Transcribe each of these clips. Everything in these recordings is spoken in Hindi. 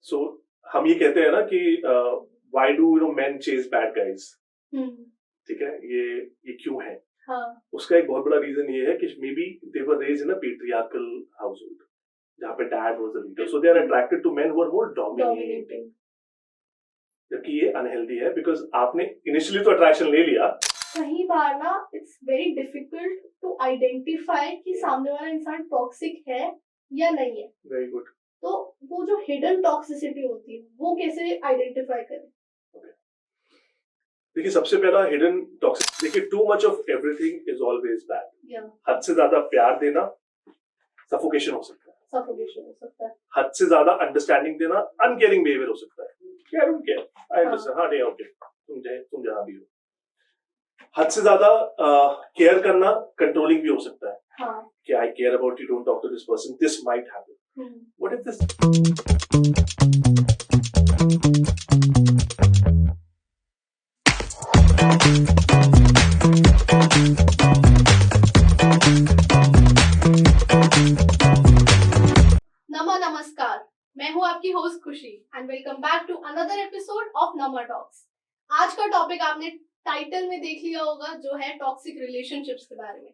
सो हम ये कहते हैं ना कि why do main chase bad guys, ठीक है, ये क्यों है? हाँ. उसका एक बहुत बड़ा रीजन ये है कि maybe they were raised in a patriarchal household जहाँ पे dad was the leader, so they are attracted to men who are more dominating, जबकि ये अनहेल्दी है बिकॉज आपने इनिशियली तो अट्रैक्शन ले लिया. कई बार ना it's very difficult to identify कि सामने वाला इंसान टॉक्सिक है या नहीं है. Very good. तो वो जो हिडन टॉक्सिसिटी होती है वो कैसे आइडेंटिफाई करें? देखिए, सबसे पहला हिडन टॉक्सिक, देखिए to much of everything is always bad. हद से ज्यादा प्यार देना सफोकेशन हो सकता है. सफोकेशन हो सकता है. हद से ज्यादा अंडरस्टैंडिंग देना अनकेयरिंग बिहेवियर हो सकता है. I don't care, I understand, हाँ नहीं ओके, तुम जहां भी हो. हद से ज्यादा केयर करना कंट्रोलिंग भी हो सकता है. हाँ. कि I care about you, don't talk to this person, this might happen. What is this? नमस्कार, मैं हूँ आपकी host Khushi and welcome back to another episode of Nama talks. आज का टॉपिक आपने टाइटल में देख लिया होगा, जो है टॉक्सिक रिलेशनशिप्स के बारे में.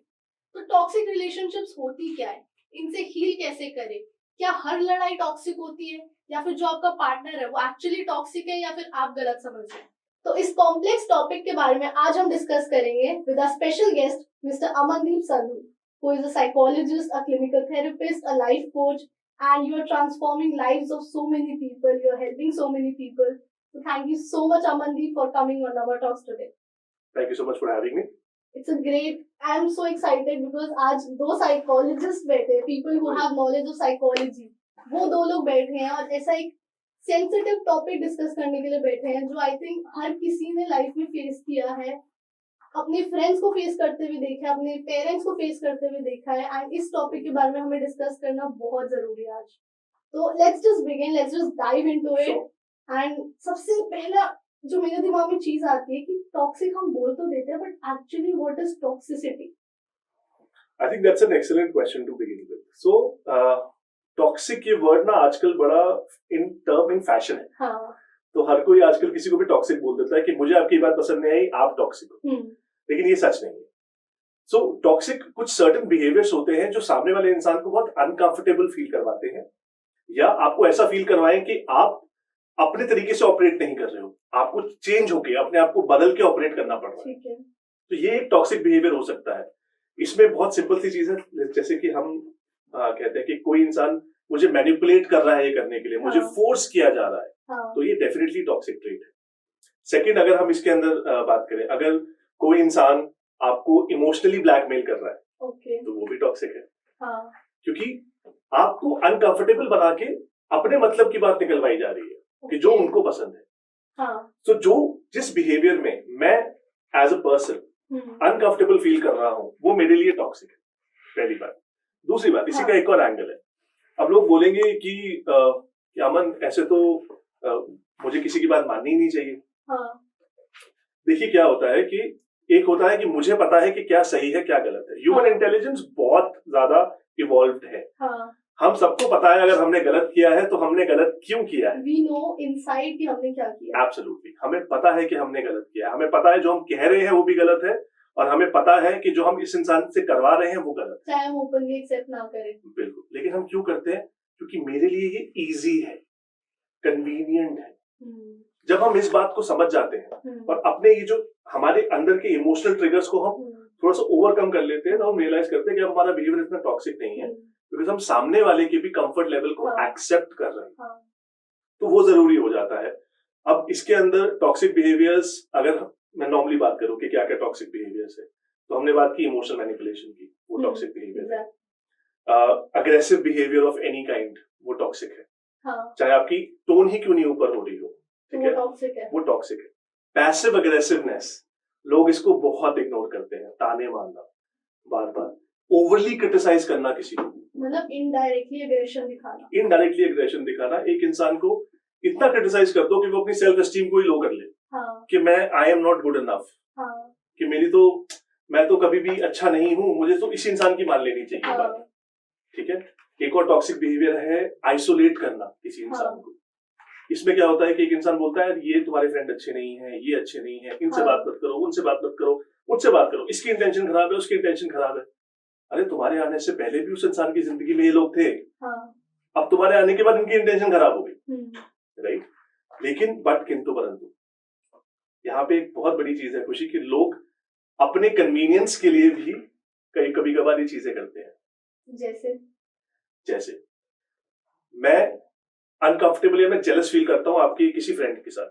तो टॉक्सिक रिलेशनशिप्स होती क्या है, इनसे हील कैसे करें, क्या हर लड़ाई टॉक्सिक होती है, या फिर जो आपका पार्टनर है वो एक्चुअली टॉक्सिक है या फिर आप गलत समझ रहे हैं? तो इस कॉम्प्लेक्स टॉपिक के बारे में आज हम डिस्कस करेंगे with a special guest mister Amandeep Sandhu, who is a psychologist, a clinical therapist, a life coach, and you are transforming lives of so many people. You are helping so many people. So thank you so much, Amandeep, for coming on our talks today. Thank you so much for having me. It's a great. I am so excited because आज दो psychologists बैठे, people who have knowledge of psychology, वो दो लोग बैठे हैं और ऐसा एक सेंसिटिव टॉपिक डिस्कस करने के लिए बैठे हैं जो आई थिंक हर किसी ने लाइफ में फेस किया है, अपने फ्रेंड्स को फेस करते हुए देखा है, अपने पेरेंट्स को फेस करते हुए देखा है. एंड इस टॉपिक के बारे में हमें डिस्कस करना बहुत जरूरी है आज. तो let's just begin, let's just dive into it. And सबसे पहला जो मेरे दिमाग में चीज आती है कि टॉक्सिक हम बोल तो देते हैं, but actually what is toxicity? I think that's an excellent question to begin with. So toxic ये वर्ड ना आजकल बड़ा इन फैशन है. हाँ. तो हर कोई आजकल किसी को भी टॉक्सिक बोल देता है कि मुझे आपकी बात पसंद नहीं आई, आप टॉक्सिक हो. लेकिन ये सच नहीं है. सो टॉक्सिक कुछ सर्टेन बिहेवियर्स होते हैं जो सामने वाले इंसान को बहुत अनकंफर्टेबल फील करवाते हैं, या आपको ऐसा फील करवाएं कि आप अपने तरीके से ऑपरेट नहीं कर रहे हो, आपको चेंज होके अपने आप को बदल के ऑपरेट करना पड़ रहा है. तो ये एक टॉक्सिक बिहेवियर हो सकता है. इसमें बहुत सिंपल सी चीज है, जैसे कि हम कहते हैं कि कोई इंसान मुझे मैनिपुलेट कर रहा है ये करने के लिए, मुझे फोर्स किया जा रहा है. तो ये डेफिनेटली टॉक्सिक ट्रेट है. सेकंड, अगर हम इसके अंदर बात करें, अगर कोई इंसान आपको इमोशनली ब्लैकमेल कर रहा है, तो वो भी टॉक्सिक है. क्योंकि आपको अनकंफर्टेबल बना के अपने मतलब की बात निकलवाई जा रही है कि जो उनको पसंद है. तो जिस बिहेवियर में मैं as a person uncomfortable feel कर रहा हूं, वो मेरे लिए टॉक्सिक है, पहली बात. दूसरी बात, इसी का एक और एंगल है. अब लोग बोलेंगे कि अमन ऐसे तो मुझे किसी की बात माननी ही नहीं चाहिए. देखिए क्या होता है कि एक होता है कि मुझे पता है कि क्या सही है क्या गलत है. ह्यूमन इंटेलिजेंस बहुत ज्यादा इवॉल्व्ड है. हम सबको पता है अगर हमने गलत किया है तो हमने गलत क्यों किया है. वी नो इनसाइड कि हमने क्या किया. एब्सोल्युटली, हमें पता है कि हमने गलत किया है, हमें पता है जो हम कह रहे हैं वो भी गलत है, और हमें पता है कि जो हम इस इंसान से करवा रहे हैं वो गलत है, चाहे हम ओपनली एक्सेप्ट ना करें. बिल्कुल. लेकिन हम क्यों करते हैं? क्योंकि मेरे लिए ये इजी है, कन्वीनियंट है. जब हम इस बात को समझ जाते हैं और अपने ये जो हमारे अंदर के इमोशनल ट्रिगर्स को हम थोड़ा सा ओवरकम कर लेते हैं, तो हम रियलाइज करते हैं कि हमारा बिहेवियर इतना टॉक्सिक नहीं है, बिकॉज हम सामने वाले के भी कंफर्ट लेवल को एक्सेप्ट कर रहे हैं. तो वो जरूरी हो जाता है. अब इसके अंदर टॉक्सिक बिहेवियर्स, अगर मैं नॉर्मली बात करूं कि क्या क्या टॉक्सिक बिहेवियर्स है, तो हमने बात की इमोशनल मैनिपुलेशन की, वो टॉक्सिक बिहेवियर है. Aggressive behaviour of any kind, वो टॉक्सिक है. चाहे आपकी टोन ही क्यों नहीं ऊपर हो रही हो, ठीक है, वो टॉक्सिक है. पैसिव अग्रेसिवनेस, लोग इसको बहुत इग्नोर करते हैं. ताने मारना, बार बार ओवरली क्रिटिसाइज करना किसी को, मतलब इनडायरेक्टली एग्रेशन दिखाना. एक इंसान को इतना क्रिटिसाइज कर दो कि वो अपनी सेल्फ एस्टीम को ही लो कर ले. कि मैं आई एम नॉट गुड इनफ, कि मैं तो कभी भी अच्छा नहीं हूं, मुझे तो इस इंसान की मान लेनी चाहिए बात. ठीक है. एक और टॉक्सिक बिहेवियर है आइसोलेट करना किसी इंसान को. इसमें क्या होता है कि एक इंसान बोलता है ये तुम्हारे फ्रेंड अच्छे नहीं है, ये अच्छे नहीं है, इनसे बात मत करो, उनसे बात मत करो, मुझसे बात करो, इसकी इंटेंशन खराब है, उसकी इंटेंशन खराब है। अरे तुम्हारे आने से पहले भी उस इंसान की जिंदगी में ये लोग थे, अब तुम्हारे आने के बाद इनकी इंटेंशन खराब हो गई, राइट। लेकिन बट किंतु परंतु यहाँ पे एक बहुत बड़ी चीज है खुशी कि लोग अपने कन्वीनियंस के लिए भी कभी कभार ये चीजें करते हैं। जैसे मैं अनकंफर्टेबल या मैं जेलस फील करता हूँ आपकी किसी फ्रेंड के साथ,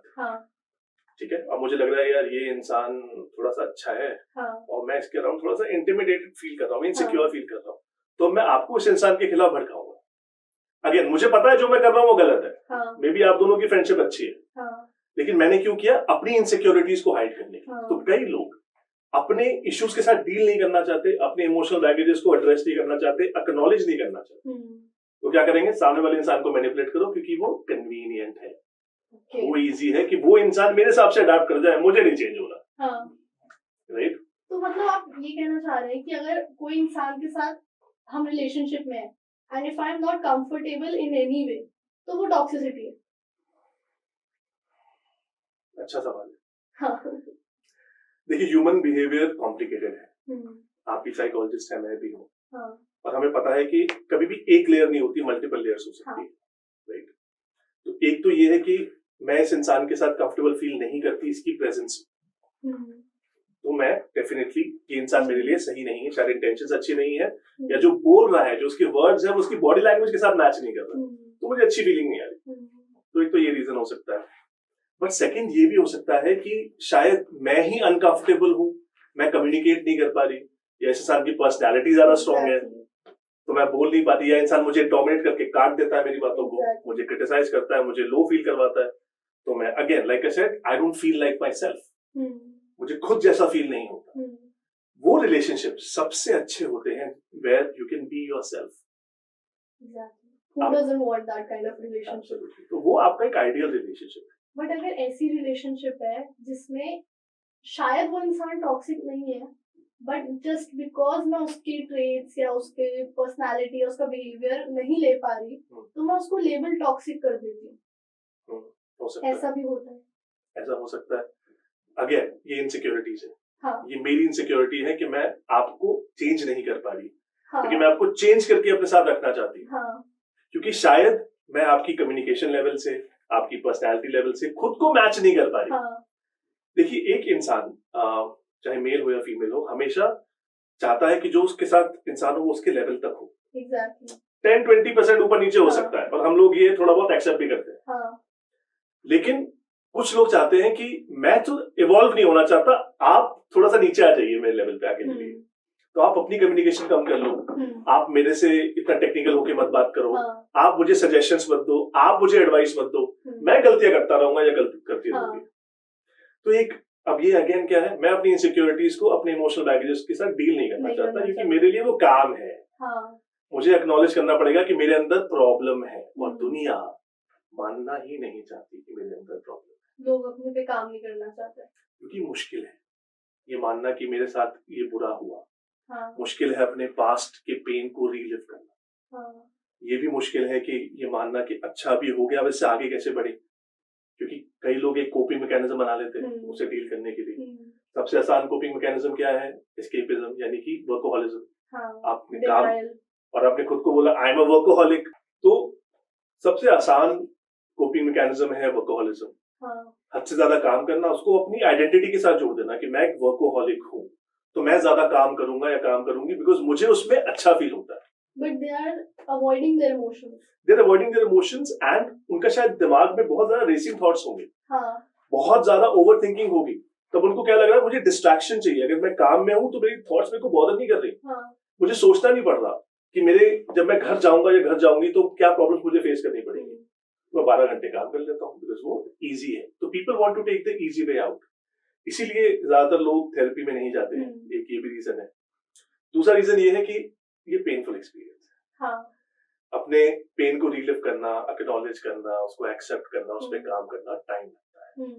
ठीक है, अब मुझे लग रहा है यार ये इंसान थोड़ा सा अच्छा है, और मैं इसके अराउंड थोड़ा सा इंटिमिडेटेड फील कर रहा हूँ, इनसिक्योर फील कर रहा हूँ, तो मैं आपको उस इंसान के खिलाफ भड़काऊंगा। अगेन मुझे पता है जो मैं कर रहा हूँ वो गलत है, मे बी आप दोनों की फ्रेंडशिप अच्छी है, लेकिन मैंने क्यों किया, अपनी इनसिक्योरिटीज को हाइड करने के लिए। तो कई लोग अपने इश्यूज के साथ डील नहीं करना चाहते, अपने इमोशनल बैगेजेस को एड्रेस नहीं करना चाहते, एक्नॉलेज नहीं करना चाहते, तो क्या करेंगे, सामने वाले इंसान को मैनिपुलेट करो क्योंकि वो कन्वीनियंट है, वो इजी है कि वो इंसान मेरे हिसाब से अडॉप्ट कर जाए, मुझे नहीं चेंज होना, राइट। तो मतलब आप ये कहना चाह रहे हैं कि अगर कोई इंसान के साथ हम रिलेशनशिप में है and if I am not comfortable in any way, तो वो टॉक्सिसिटी है? अच्छा सवाल है। देखिए ह्यूमन बिहेवियर कॉम्प्लिकेटेड है, आप भी साइकोलॉजिस्ट है, मैं भी हूँ, और हमें पता है कि कभी भी एक लेयर नहीं होती, मल्टीपल लेयर्स हो सकती है, राइट। तो एक तो ये है कि मैं इस इंसान के साथ कंफर्टेबल फील नहीं करती इसकी प्रेजेंस में, तो मैं डेफिनेटली ये इंसान मेरे लिए सही नहीं है, शायद इंटेंशंस अच्छी नहीं है, या जो बोल रहा है, जो उसके वर्ड्स है वो उसकी बॉडी लैंग्वेज के साथ मैच नहीं कर रहा, तो मुझे अच्छी फीलिंग नहीं आ रही। तो एक तो ये रीजन हो सकता है, बट सेकंड ये भी हो सकता है कि शायद मैं ही अनकंफर्टेबल हूँ, मैं कम्युनिकेट नहीं कर पा रही, या इस इंसान की पर्सनैलिटी ज्यादा स्ट्रांग है तो मैं बोल नहीं पाती, या इंसान मुझे डोमिनेट करके काट देता है मेरी बातों को, मुझे क्रिटिसाइज करता है, मुझे लो फील करवाता है, तो मैं again like I said I don't feel like my self, मुझे खुद जैसा फील नहीं होता। वो रिलेशनशिप सबसे अच्छे होते हैं where you can be yourself. Who doesn't want that kind of relationship? तो वो आपका एक आइडियल रिलेशनशिप है। बट अगर ऐसी रिलेशनशिप है जिसमें शायद वो इंसान टॉक्सिक नहीं है, बट जस्ट बिकॉज मैं उसकी ट्रेट्स या उसके पर्सनालिटी या उसका बिहेवियर नहीं ले पा रही, तो मैं उसको लेबल टॉक्सिक कर देती हूँ, ऐसा भी होता है? ऐसा हो सकता है। अगेन ये इनसिक्योरिटीज है, हाँ. ये मेरी इनसिक्योरिटी है कि मैं आपको चेंज नहीं कर पा रही, क्योंकि मैं आपको चेंज करके अपने साथ रखना चाहती हूँ, क्योंकि शायद मैं आपकी कम्युनिकेशन लेवल से, आपकी पर्सनैलिटी लेवल से खुद को मैच नहीं कर पा रही। देखिए एक इंसान चाहे मेल हो या फीमेल हो, हमेशा चाहता है कि जो उसके साथ इंसान हो वो उसके लेवल तक हो। 10-20% ऊपर नीचे हो सकता है, और हम लोग ये थोड़ा बहुत एक्सेप्ट भी करते हैं। लेकिन कुछ लोग चाहते हैं कि मैं तो इवॉल्व नहीं होना चाहता, आप थोड़ा सा नीचे आ जाइए मेरे लेवल पे आके के लिए, तो आप अपनी कम्युनिकेशन कम कर लो, आप मेरे से इतना टेक्निकल होके मत बात करो, आप मुझे सजेशंस मत दो, आप मुझे एडवाइस मत दो, मैं गलतियां करता रहूंगा या गलती करती रहूंगी। तो एक अब ये अगेन क्या है, मैं अपनी इनसिक्योरिटीज को, अपने इमोशनल बैगेजेस के साथ डील नहीं करना चाहता, क्योंकि मेरे लिए वो काम है। मुझे एक्नॉलेज करना पड़ेगा कि मेरे अंदर प्रॉब्लम है, और दुनिया मानना ही नहीं चाहती कि मेरे अंदर प्रॉब्लम है। लोग अपने पे काम नहीं करना चाहते, क्योंकि मुश्किल है ये मानना कि मेरे साथ ये बुरा हुआ। मुश्किल है अपने पास्ट के पेन को रीलिव करना। ये भी मुश्किल है कि ये मानना कि अच्छा भी हो गया, अब इससे आगे कैसे बढ़े, क्योंकि कई लोग एक कोपिंग मैकेनिज्म बना लेते हैं उसे डील करने के लिए। सबसे आसान कोपिंग मैकेनिज्म क्या है? एस्केपिज्म, यानी कि वर्कोहॉलिज्म। आपने काम और आपने खुद को बोला आई एम अ वर्कोहॉलिक, तो सबसे आसान कोपिंग मैकेनिज्म है वर्कोहॉलिज्म। हद से ज्यादा काम करना, उसको अपनी आइडेंटिटी के साथ जोड़ देना कि मैं एक वर्कोहॉलिक हूँ, तो मैं ज्यादा काम करूंगा या काम करूंगी बिकॉज मुझे उसमें अच्छा फील होता है। But they are avoiding their emotions. They're avoiding their emotions and उनका शायद दिमाग में बहुत ज्यादा रेसिंग थॉट्स होंगे, बहुत ज्यादा ओवर थिंकिंग होगी, तब उनको क्या लग रहा है मुझे डिस्ट्रैक्शन चाहिए। अगर मैं काम में हूँ तो मेरी थॉट्स मेरे को बॉदर नहीं कर रही, मुझे सोचना नहीं पड़ रहा कि मेरे जब मैं घर जाऊंगा या घर जाऊंगी तो क्या प्रॉब्लम्स मुझे फेस करनी पड़ेगी। मैं 12 घंटे काम कर लेता हूँ बिकॉज वो इजी है। तो people want to take the easy way out, इसीलिए ज्यादातर लोग थेरेपी में नहीं जाते हैं। एक ये भी रीजन है। दूसरा रीजन ये है कि ये पेनफुल एक्सपीरियंस है। अपने पेन को रिलीव करना, एक्नॉलेज करना, उसको एक्सेप्ट करना, उस पर काम करना टाइम लगता है।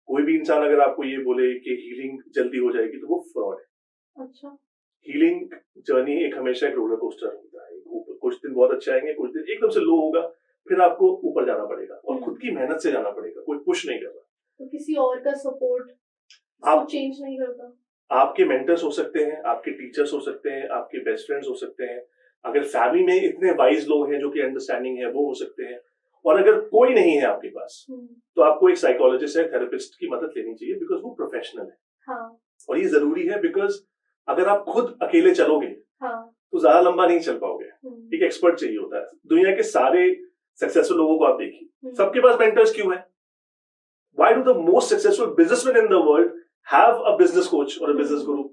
कोई भी इंसान अगर आपको ये बोले कि हीलिंग जल्दी हो जाएगी तो वो फ्रॉड है। अच्छा, हीलिंग जर्नी एक हमेशा एक रोलर कोस्टर होता है। कुछ दिन बहुत अच्छे आएंगे, कुछ दिन एकदम से लो होगा, फिर आपको ऊपर जाना पड़ेगा और खुद की मेहनत से जाना पड़ेगा, कोई पुश नहीं कर रहा। तो किसी और का सपोर्ट आप चेंज नहीं करता। आपके मेंटर्स हो सकते हैं, आपके टीचर्स हो सकते हैं, आपके बेस्ट फ्रेंड्स हो सकते हैं, अगर फैमिली में इतने वाइज लोग हैं जो कि अंडरस्टैंडिंग है वो हो सकते हैं, और अगर कोई नहीं है आपके पास तो आपको एक साइकोलॉजिस्ट है, थेरेपिस्ट की मदद लेनी चाहिए, बिकॉज वो प्रोफेशनल है। हाँ. और ये जरूरी है, बिकॉज अगर आप खुद अकेले चलोगे हाँ. तो ज्यादा लंबा नहीं चल पाओगे, एक एक्सपर्ट चाहिए होता है। दुनिया के सारे सक्सेसफुल लोगों को आप देखिए, सबके पास मेंटर्स क्यों है? Why do the most successful businessmen in the world have a business coach or a business guru?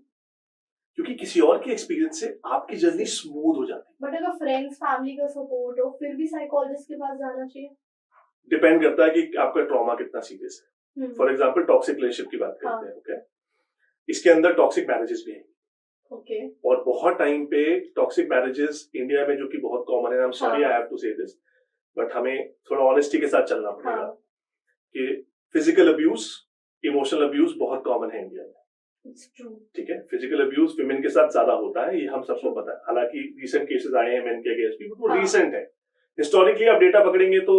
क्योंकि किसी और के एक्सपीरियंस से आपकी जर्नी स्मूथ हो जाती है। बट अगर फ्रेंड्स फैमिली का सपोर्ट हो फिर भी साइकोलॉजिस्ट के पास जाना चाहिए। डिपेंड करता है कि आपका ट्रॉमा कितना सीरियस है। फॉर एग्जांपल टॉक्सिक रिलेशनशिप की बात करते हैं, ओके? इसके अंदर टॉक्सिक मैरिजेस भी हैं, ओके? और बहुत टाइम पे टॉक्सिक मैरिजेस इंडिया में जो कि बहुत कॉमन है, I am sorry I have to say this, but हमें थोड़ा ऑनेस्टी के साथ चलना पड़ेगा कि फिजिकल अब्यूज, इमोशनल अब्यूज बहुत कॉमन है इंडिया में, ठीक है? फिजिकल अब्यूज विमेन के साथ ज्यादा होता है, ये हम सबको पता है। हालांकि रिसेंट केसेस आए हैं मेन के अगेंस्ट भी, वो रिसेंट है। हिस्टोरिकली आप डेटा पकड़ेंगे तो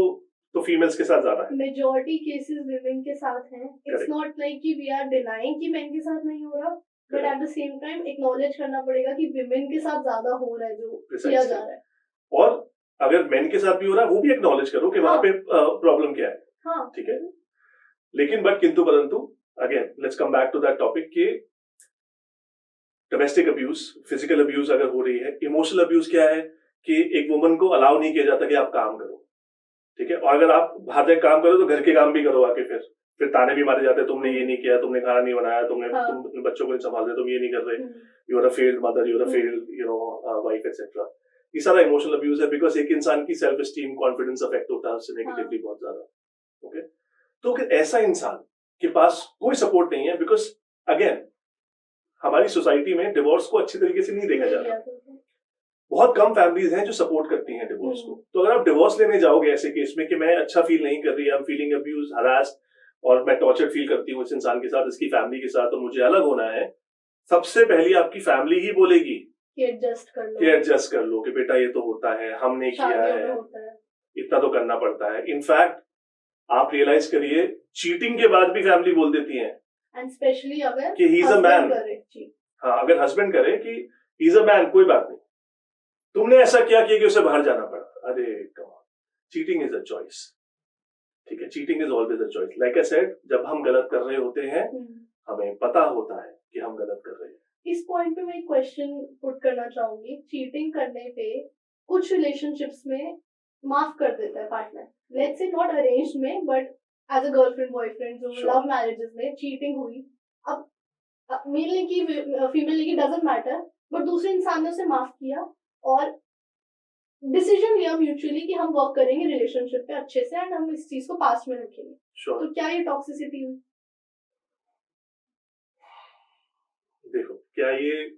फीमेल्स के साथ ज्यादा है। मेजॉरिटी केसेस विमेन के साथ हैं। इट्स नॉट लाइक कि वी आर डिनाइंग कि मेन के साथ नहीं हो रहा, but at the same time acknowledge करना पड़ेगा कि विमेन के साथ ज्यादा हो रहा है जो किया जा रहा है। और अगर मेन के साथ भी हो रहा है वो भी एक्नॉलेज करो कि वहां पे प्रॉब्लम क्या है, ठीक है? लेकिन बट किंतु परंतु again let's come back to that topic कि डोमेस्टिक अब्यूज, फिजिकल अब्यूज अगर हो रही है, इमोशनल अब्यूज क्या है कि एक वुमन को अलाउ नहीं किया जाता कि आप काम करो, ठीक है? और अगर आप बाहर जाके काम करो तो घर के काम भी करो आके, फिर ताने भी मारे जाते हैं, तुमने ये नहीं किया, तुमने खाना नहीं बनाया, तुम अपने बच्चों को नहीं संभाल रहे, तुम ये नहीं कर रहे, you are a failed mother, you are a failed wife etcetera. ये सारा इमोशनल अब्यूज है, बिकॉज एक इंसान की सेल्फ एस्टीम, कॉन्फिडेंस अफेक्ट होता है उससे नेगेटिवली बहुत ज्यादा, ओके? तो अगर ऐसा इंसान के पास कोई सपोर्ट नहीं है, बिकॉज अगेन हमारी सोसाइटी में डिवोर्स को अच्छी तरीके से नहीं देखा जाता, बहुत कम फैमिलीज हैं जो सपोर्ट करती हैं डिवोर्स को। तो अगर आप डिवोर्स लेने जाओगे ऐसे केस में कि मैं अच्छा फील नहीं कर रही, I am feeling abuse, harassed, और मैं टॉर्चर फील करती हूँ इस इंसान के साथ, इसकी फैमिली के साथ, और मुझे अलग होना है, सबसे पहले आपकी फैमिली ही बोलेगी कि एडजस्ट कर लो कि बेटा ये तो होता है, हमने किया है, इतना तो करना पड़ता है। इनफैक्ट आप रियलाइज करिए, चीटिंग के बाद भी फैमिली बोल देती है, एंड स्पेशली अगर कि ही इज अ मैन। हाँ, अगर हस्बैंड करे कि ही इज अ मैन, कोई बात नहीं, तुमने ऐसा क्या किया कि उसे बाहर जाना पड़ा। अरे कमाल, चीटिंग इज अ चॉइस, ठीक है? Cheating is always a choice. Like I said, जब हम गलत कर रहे होते हैं हमें पता होता है कि हम गलत कर रहे हैं। इस पॉइंट पे मैं एक क्वेश्चन पुट करना चाहूंगी। चीटिंग करने पे कुछ रिलेशनशिप्स में माफ कर देता है partner, let's say not arranged में, but as a girlfriend boyfriend जो लव मैरिजेस में चीटिंग हुई, अब मेल ने की फीमेल ने की डजंट मैटर, बट दूसरे इंसान ने उसे माफ किया और डिसीजन लिया म्यूचुअली कि हम वर्क करेंगे रिलेशनशिप पे अच्छे से एंड हम इस चीज को पास्ट में रखेंगे। तो क्या ये टॉक्सिसिटी हुई? देखो, क्या ये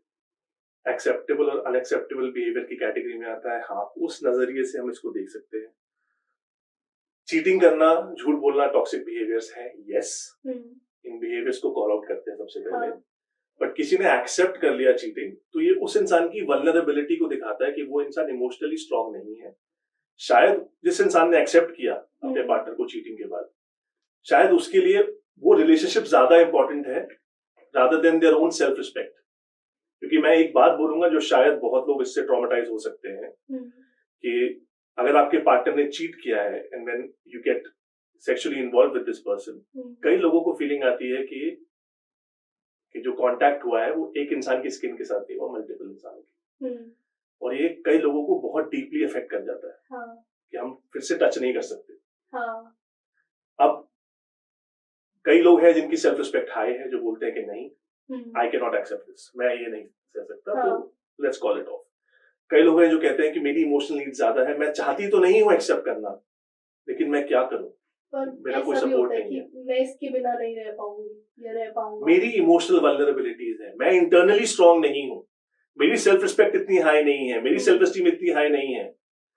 एक्सेप्टेबल और अनएक्सेप्टेबल बिहेवियर की कैटेगरी में आता है? हाँ, उस नजरिए से हम इसको देख सकते हैं। चीटिंग करना, झूठ बोलना टॉक्सिक बिहेवियर्स हैं, यस, इन बिहेवियर्स को कॉल आउट करते हैं सबसे पहले। बट किसी ने एक्सेप्ट कर लिया चीटिंग, तो ये उस इंसान की वल्नरेबिलिटी को दिखाता है कि वो इंसान इमोशनली स्ट्रांग नहीं है। शायद जिस इंसान ने एक्सेप्ट किया अपने पार्टनर को चीटिंग के बाद, शायद उसके लिए वो रिलेशनशिप ज्यादा इंपॉर्टेंट है rather than their own self respect. क्योंकि मैं एक बात बोलूंगा जो शायद बहुत लोग इससे ट्रॉमेटाइज हो सकते हैं कि अगर आपके पार्टनर ने चीट किया है and when you get sexually involve with this person, कई लोगों को फीलिंग आती है कि जो कांटेक्ट हुआ है वो एक इंसान की स्किन के साथ नहीं हुआ, मल्टीपल इंसानों की, और ये कई लोगों को बहुत डीपली अफेक्ट कर जाता है कि हम फिर से टच नहीं कर सकते। अब कई लोग हैं जिनकी सेल्फ रिस्पेक्ट हाई है, जो बोलते हैं कि नहीं, I can not accept this, मैं ये नहीं सह सकता, तो लेट्स कॉल इट ऑफ। कई लोग हैं जो कहते हैं कि मेरी इमोशनल नीड ज्यादा है, मैं चाहती तो नहीं हूँ एक्सेप्ट करना, लेकिन मैं क्या करूं, मेरा कोई सपोर्ट नहीं है, मैं इसके बिना नहीं रह पाऊंगी या रह पाऊंगा, मेरी इमोशनल वल्नरेबिलिटीज है, मैं इंटरनली स्ट्रांग नहीं हूँ, मेरी सेल्फ रिस्पेक्ट इतनी हाई नहीं है, मेरी सेल्फ एस्टीम इतनी हाई नहीं है,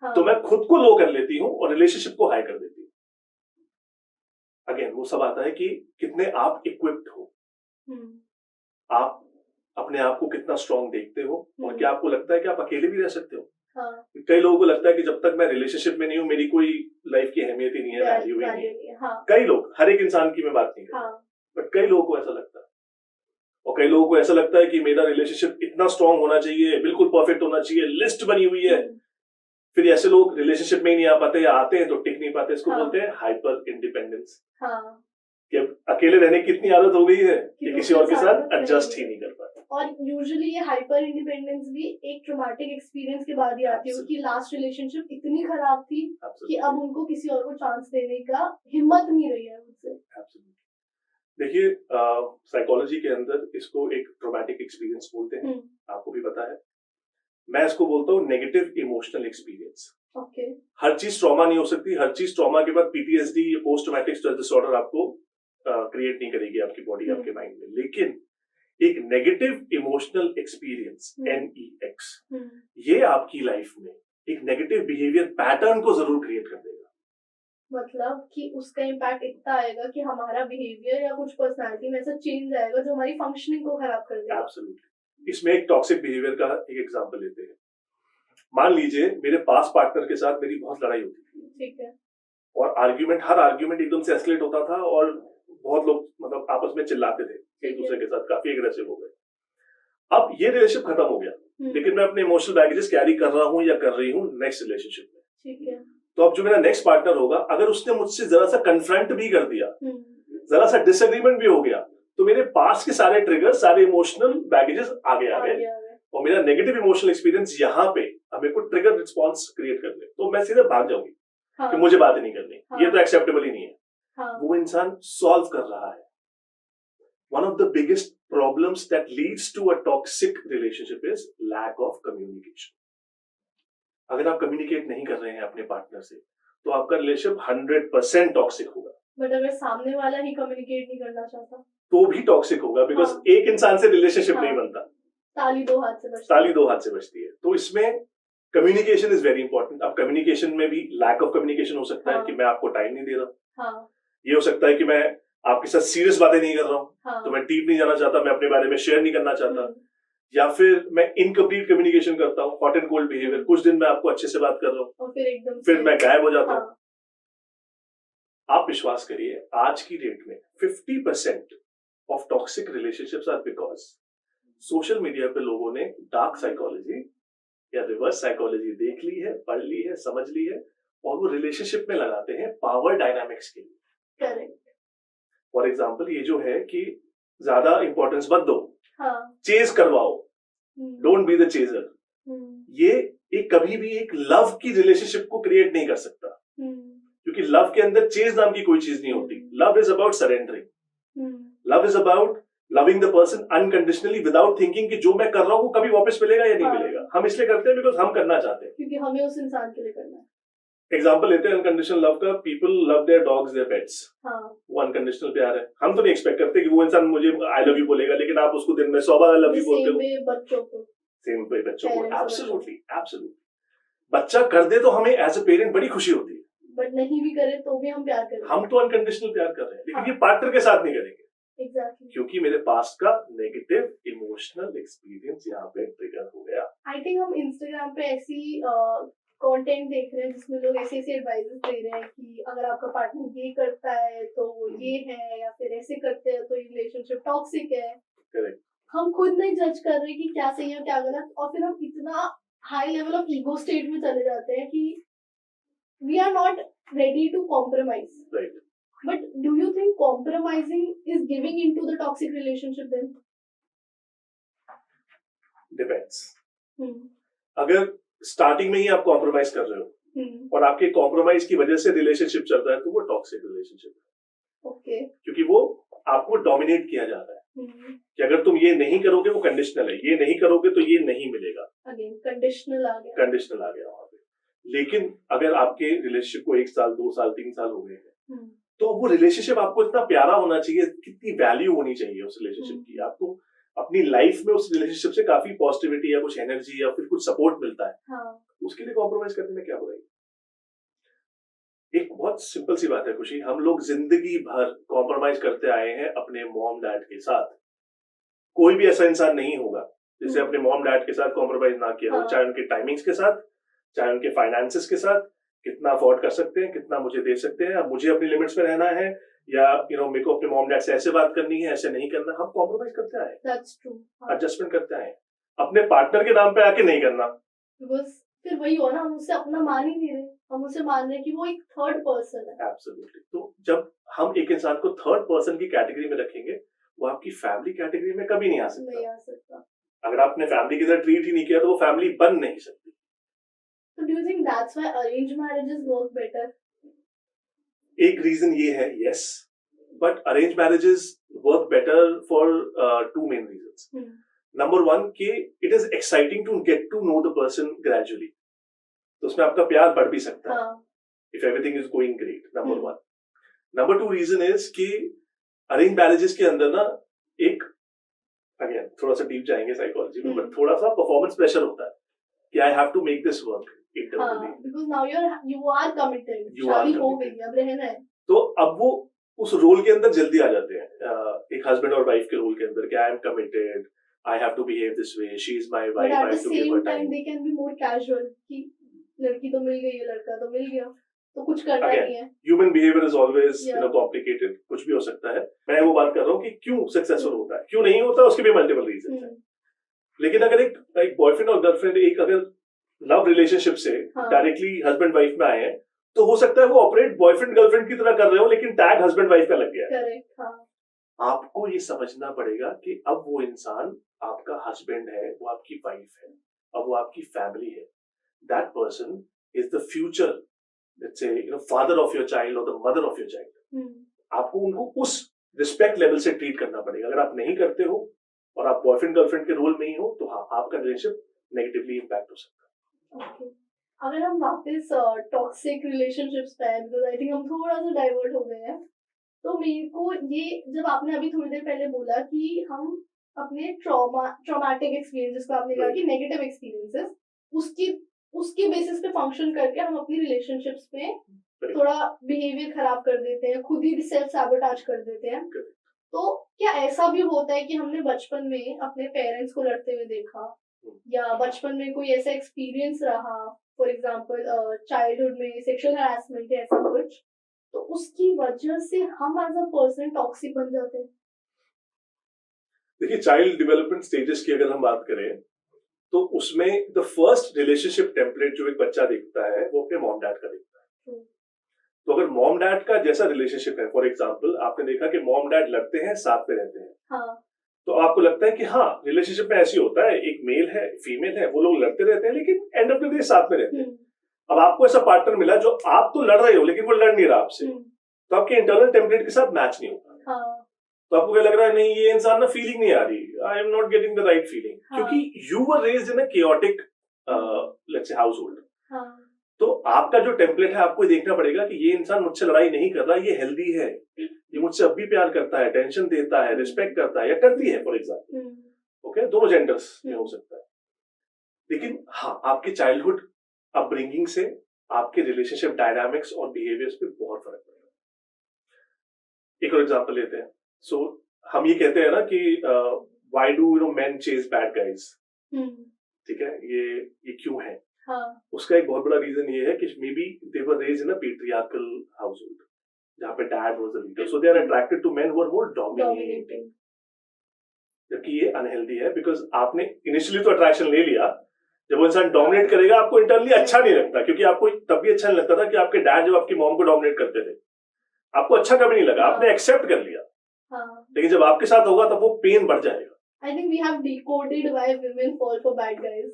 तो मैं खुद को लो कर लेती हूँ और रिलेशनशिप को हाई कर देती हूँ। अगेन वो सब आता है कि कितने आप इक्विप्ड हो, आप अपने आप को कितना स्ट्रांग देखते हो, और क्या आपको लगता है कि आप अकेले भी रह सकते हो। हाँ, कई लोगों को लगता है कि जब तक मैं रिलेशनशिप में नहीं हूँ मेरी कोई लाइफ की अहमियत ही नहीं है, वैल्यू ही नहीं है। हाँ, कई लोग, हर एक इंसान की मैं बात नहीं कर रहा, हाँ, बट कई लोगों को ऐसा लगता है। और कई लोगों को ऐसा लगता है कि मेरा रिलेशनशिप इतना स्ट्रांग होना चाहिए, बिल्कुल परफेक्ट होना चाहिए, लिस्ट बनी हुई है। फिर ऐसे लोग रिलेशनशिप में ही नहीं आ पाते, या आते हैं तो टिक नहीं पाते। इसको हाँ, बोलते हैं हाइपर इंडिपेंडेंस। हाँ, कि अब अकेले रहने की इतनी आदत हो गई है कि किसी और के साथ एडजस्ट ही नहीं कर पाते। और यूजुअली ये हाइपर इंडिपेंडेंस भी एक ट्रॉमेटिक एक्सपीरियंस के बाद ही आती है, क्योंकि लास्ट रिलेशनशिप इतनी खराब थी कि अब उनको किसी और को चांस देने का हिम्मत नहीं रही है उनसे। देखिए, साइकोलॉजी के अंदर इसको एक ट्रॉमेटिक एक्सपीरियंस बोलते हैं, आपको भी पता है। मैं इसको बोलता हूँ नेगेटिव इमोशनल एक्सपीरियंस। ओके। हर चीज ट्रॉमा नहीं हो सकती, हर चीज ट्रॉमा के बाद पीटीएसडी या पोस्ट ट्रॉमेटिक स्ट्रेस डिसऑर्डर आपको क्रिएट नहीं करेगी आपकी बॉडी, आपके माइंड में। लेकिन एक नेगेटिव इमोशनल एक्सपीरियंस NEX, ये आपकी लाइफ में एक नेगेटिव बिहेवियर पैटर्न को जरूर क्रिएट कर देगा। मतलब कि उसका इम्पैक्ट इतना आएगा कि हमारा बिहेवियर या कुछ पर्सनालिटी में ऐसा चेंज आएगा जो हमारी फंक्शनिंग को खराब कर देगा। एब्सोल्युटली। इसमें एक टॉक्सिक बिहेवियर का एक एग्जांपल लेते हैं। मान लीजिए मेरे पास पार्टनर के साथ मेरी बहुत लड़ाई होती थी, ठीक है, और हर आर्ग्यूमेंट एकदम से एस्केलेट होता था और बहुत लोग मतलब आपस में चिल्लाते थे एक दूसरे के साथ, काफी एग्रेसिव हो गए। अब ये रिलेशनशिप खत्म हो गया, लेकिन मैं अपने इमोशनल बैगेजेस कैरी कर रहा हूँ या कर रही हूँ नेक्स्ट रिलेशनशिप में, ठीक है। तो अब जो मेरा नेक्स्ट पार्टनर होगा, अगर उसने मुझसे जरा सा कन्फ्रंट भी कर दिया, जरा सा डिसएग्रीमेंट भी हो गया, तो मेरे पास के सारे ट्रिगर, सारे इमोशनल बैगेजेस आगे आ गए, और मेरा नेगेटिव इमोशनल एक्सपीरियंस यहाँ पे हमें को ट्रिगर रिस्पॉन्स क्रिएट कर ले, तो मैं सीधे भाग जाऊंगी कि मुझे बात नहीं करनी, ये तो एक्सेप्टेबल ही नहीं है। वो इंसान सॉल्व कर रहा है। One of the biggest problems that leads to a toxic relationship is lack of communication. अगर आप कम्युनिकेट नहीं कर रहे हैं अपने पार्टनर से, तो आपका रिलेशनशिप 100% टॉक्सिक होगा। बट अगर सामने वाला ही कम्युनिकेट नहीं करना चाहता, तो भी टॉक्सिक होगा, बिकॉज एक इंसान से रिलेशनशिप नहीं बनता, ताली दो हाथ से बजती है। तो इसमें कम्युनिकेशन इज वेरी इंपॉर्टेंट। अब कम्युनिकेशन में भी लैक ऑफ कम्युनिकेशन हो सकता है कि मैं आपको टाइम नहीं दे रहा हूँ, ये हो सकता है कि मैं आपके साथ सीरियस बातें नहीं कर रहा हूँ, तो मैं डीप नहीं जाना चाहता, मैं अपने बारे में शेयर नहीं करना चाहता, या फिर मैं इनकम्प्लीट कम्युनिकेशन करता हूँ, हॉट एंड कोल्ड बिहेवियर, कुछ दिन मैं आपको अच्छे से बात कर रहा हूँ और फिर मैं गायब हो जाता हूँ। आप विश्वास करिए, आज की डेट में 50% of toxic relationships are because social media पे लोगों ने डार्क साइकोलॉजी या रिवर्स साइकोलॉजी देख ली है, पढ़ ली है, समझ ली है, और वो रिलेशनशिप में लगाते हैं पावर डायनामिक्स के लिए। करेक्ट। फॉर एग्जाम्पल, ये जो है कि ज्यादा इंपॉर्टेंस मत दो, चेज करवाओ, डोंट बी द चेजर, ये एक कभी भी एक लव की रिलेशनशिप को क्रिएट नहीं कर सकता, क्योंकि लव के अंदर चेज नाम की कोई चीज नहीं होती। Love is about surrendering, love is about loving the person unconditionally without thinking कि जो मैं कर रहा हूँ वो कभी वापस मिलेगा या नहीं मिलेगा। हम इसलिए करते हैं बिकॉज हम करना चाहते हैं, क्योंकि हमें उस इंसान के लिए करना है। एग्जाम्पल लेते हैं अनकंडीशनल लव का। People love their dogs, their pets, वो अनकंडीशनल प्यार है। हम तो नहीं एक्सपेक्ट करते कि वो इंसान मुझे आई लव यू बोलेगा, लेकिन आप उसको दिन में 100 बार आई लव यू बोलते हो। सेम पे बच्चों को, एब्सोल्युटली एब्सोल्युटली। बच्चा कर दे तो हमें एज अ पेरेंट बड़ी खुशी होती है, बट नहीं भी करे तो भी हम प्यार करेंगे। हम तो अनकंडीशनल प्यार कर रहे हैं, लेकिन ये पार्टनर के साथ नहीं करेंगे। Exactly. क्योंकि मेरे पास का नेगेटिव इमोशनल एक्सपीरियंस यहाँ पे ट्रिगर हो गया। आई थिंक हम इंस्टाग्राम पे ऐसी कंटेंट देख रहे हैं जिसमें लोग ऐसे एडवाइजेस दे रहे हैं कि अगर आपका पार्टनर ये करता है तो वो ये है, या फिर ऐसे करते हैं तो ये रिलेशनशिप टॉक्सिक है। करेक्ट। हम खुद नहीं जज कर रहे कि क्या सही है क्या गलत, और फिर हम इतना high level of ego state में चले जाते हैं कि we are not ready to compromise. Right. But do you think compromising is giving into the toxic relationship then? Depends. अगर स्टार्टिंग में ही आप कॉम्प्रोमाइज कर रहे हो और आपके कॉम्प्रोमाइज की वजह से रिलेशनशिप चल रहा है, तो वो टॉक्सिक रिलेशनशिप है। ओके। क्योंकि वो आपको डोमिनेट किया जा रहा है कि अगर तुम ये नहीं करोगे, वो कंडीशनल है, ये नहीं करोगे तो ये नहीं मिलेगा। अगेन कंडीशनल आ गया वहां पे। लेकिन अगर आपके रिलेशनशिप को 1 साल 2 साल 3 साल हो गए हैं, तो वो रिलेशनशिप आपको इतना प्यारा होना चाहिए, कितनी वैल्यू होनी चाहिए उस रिलेशनशिप की, आपको अपनी लाइफ में उस रिलेशनशिप से काफी पॉजिटिविटी या कुछ एनर्जी या फिर कुछ सपोर्ट मिलता है। उसके लिए कॉम्प्रोमाइज करने में क्या बुराई? एक बहुत सिंपल सी बात है खुशी, हम लोग जिंदगी भर कॉम्प्रोमाइज करते आए हैं अपने मॉम डैड के साथ। कोई भी ऐसा इंसान नहीं होगा जिससे अपने मॉम डैड के साथ कॉम्प्रोमाइज ना किया हो, चाहे उनके टाइमिंग्स के साथ, चाहे उनके फाइनेंसेस के साथ, कितना अफोर्ड कर सकते हैं, कितना मुझे दे सकते हैं, अब मुझे अपनी लिमिट्स में रहना है, या मेरे को अपने मॉम डैड से ऐसे बात करनी है, ऐसे नहीं करना, हम कॉम्प्रोमाइज करते आए, दैट्स ट्रू, एडजस्टमेंट करते आए, अपने पार्टनर के नाम पे आके नहीं करना। बिकॉज फिर वही हो ना, हम उससे अपना मान ही नहीं रहे, हम उसे मान रहे हैं कि वो एक थर्ड पर्सन है। एब्सोल्युटली। तो जब हम एक इंसान को थर्ड पर्सन की कैटेगरी में रखेंगे, वो आपकी फैमिली कैटेगरी में कभी नहीं आ सकता। अगर आपने फैमिली की तरह ट्रीट ही नहीं किया तो वो फैमिली बन नहीं सकती। So do you think that's why arranged marriages work better? एक रीजन ये है, yes, but arrange marriages work better for two main reasons. Number one कि it is exciting to get to know the person gradually, तो उसमें आपका प्यार बढ़ भी सकता है if everything is going great, number one. Number two reason is कि अरेंज मैरिजेस के अंदर ना एक, अगेन थोड़ा सा डीप जाएंगे साइकोलॉजी में, बट थोड़ा सा परफॉर्मेंस प्रेशर होता है कि I have to make this work internally, because now you are committed, शादी हो गई, अब रहना है, तो अब वो उस रोल के अंदर जल्दी आ जाते हैं, एक हस्बैंड और वाइफ के रोल के अंदर कि I am committed, I have to behave this way, she is my wife, I have to give her time. They can be more casual कि लड़की तो मिल गई है, लड़का तो मिल गया, तो कुछ करना नहीं है। Human behaviour is always complicated, कुछ भी हो सकता है। मैं वो बात कर रहा हूँ कि क्यों सक्सेसफुल होता है, क्यों नहीं होता, उसके भी मल्टीपल रीजन है। लेकिन अगर एक बॉयफ्रेंड और गर्लफ्रेंड एक अगर लव रिलेशनशिप से डायरेक्टली हस्बैंड वाइफ में आए हैं, तो हो सकता है वो ऑपरेट बॉयफ्रेंड गर्लफ्रेंड की तरह कर रहे हो, लेकिन टैग हस्बैंड वाइफ का लग गया है। आपको ये समझना पड़ेगा कि अब वो इंसान आपका हस्बैंड है, वो आपकी वाइफ है, अब वो आपकी फैमिली है। That person is the future, let's say father of your child और the mother of your child. आपको उनको उस रिस्पेक्ट लेवल से ट्रीट करना पड़ेगा। अगर आप नहीं करते हो और आप बॉयफ्रेंड गर्लफ्रेंड के रोल में ही हो, तो हाँ, आपका रिलेशनशिप नेगेटिवली इम्पैक्ट हो सकता है। अगर हम वापस टॉक्सिक रिलेशनशिप्स पे आए, बिकॉज आई थिंक हम थोड़ा सा डाइवर्ट हो गए हैं, तो मेरे को ये, जब आपने अभी थोड़ी देर पहले बोला कि हम अपने ट्रॉमेटिक एक्सपीरियंसेस को, आपने कहा कि नेगेटिव एक्सपीरियंसेस, उसकी बेसिस पे फंक्शन करके हम अपनी रिलेशनशिप्स पे थोड़ा बिहेवियर खराब कर देते हैं, खुद ही सेल्फ सैबोटाज कर देते हैं। तो क्या ऐसा भी होता है कि हमने बचपन में अपने पेरेंट्स को लड़ते हुए देखा, या बचपन में कोई ऐसा एक्सपीरियंस रहा, फॉर एग्जांपल चाइल्डहुड में सेक्सुअल हैरेसमेंट या ऐसा कुछ, तो उसकी वजह से हम एज अ पर्सन टॉक्सिक बन जाते हैं? देखिए, चाइल्ड डेवलपमेंट स्टेजेस की अगर हम बात करें, तो उसमें द फर्स्ट रिलेशनशिप टेम्पलेट जो एक बच्चा देखता है, वो अपने मॉम डैड का देखता है। तो अगर मॉम डैड का जैसा रिलेशनशिप है, फॉर एग्जांपल आपने देखा कि मॉम डैड लड़ते हैं, साथ में रहते हैं, हाँ, तो आपको लगता है कि हाँ, रिलेशनशिप में ऐसी होता है, एक मेल है, फीमेल है, वो लोग लड़ते रहते हैं, लेकिन एंड ऑफ द डे साथ में रहते हैं। अब आपको ऐसा पार्टनर मिला जो आप तो लड़ रहे हो, लेकिन वो लड़ नहीं रहा आपसे, तो आपके इंटरनल टेम्पलेट के साथ मैच नहीं होता। तो आपको क्या लग रहा है, नहीं, ये इंसान ना फीलिंग नहीं आ रही, I am not getting the right feeling, क्योंकि you were raised in a chaotic let's say household. तो आपका जो टेम्पलेट है, आपको देखना पड़ेगा कि ये इंसान मुझसे लड़ाई नहीं कर रहा, ये हेल्दी है, ये मुझसे अब भी प्यार करता है, टेंशन देता है, रिस्पेक्ट करता है, या करती है, फॉर एग्जाम्पल। ओके, दोनों जेंडर्स में हो सकता है। लेकिन हाँ, आपके चाइल्डहुड अपब्रिंगिंग से आपके रिलेशनशिप डायनामिक्स और बिहेवियर्स पे बहुत फर्क पड़ेगा। एक और एग्जांपल लेते हैं। सो हम ये कहते हैं ना कि why do main chase bad guys, ठीक है, ये क्यों है? हाँ. उसका एक बहुत बड़ा रीजन ये है कि maybe they were raised in a patriarchal household, जहाँ पे dad was the leader, so they are attracted to men who are more dominating. जबकि ये अनहेल्दी है, बिकॉज आपने इनिशियली तो अट्रैक्शन ले लिया, जब वो इंसान डोमिनेट करेगा आपको इंटरनली अच्छा नहीं लगता, क्योंकि आपको तब भी अच्छा नहीं लगता था कि आपके डैड जब आपकी मॉम को डोमिनेट करते थे, आपको अच्छा कभी नहीं लगा, आपने एक्सेप्ट कर लिया। लेकिन जब आपके साथ होगा तब वो पेन बढ़ जाएगा। I think we have decoded why women fall for bad guys.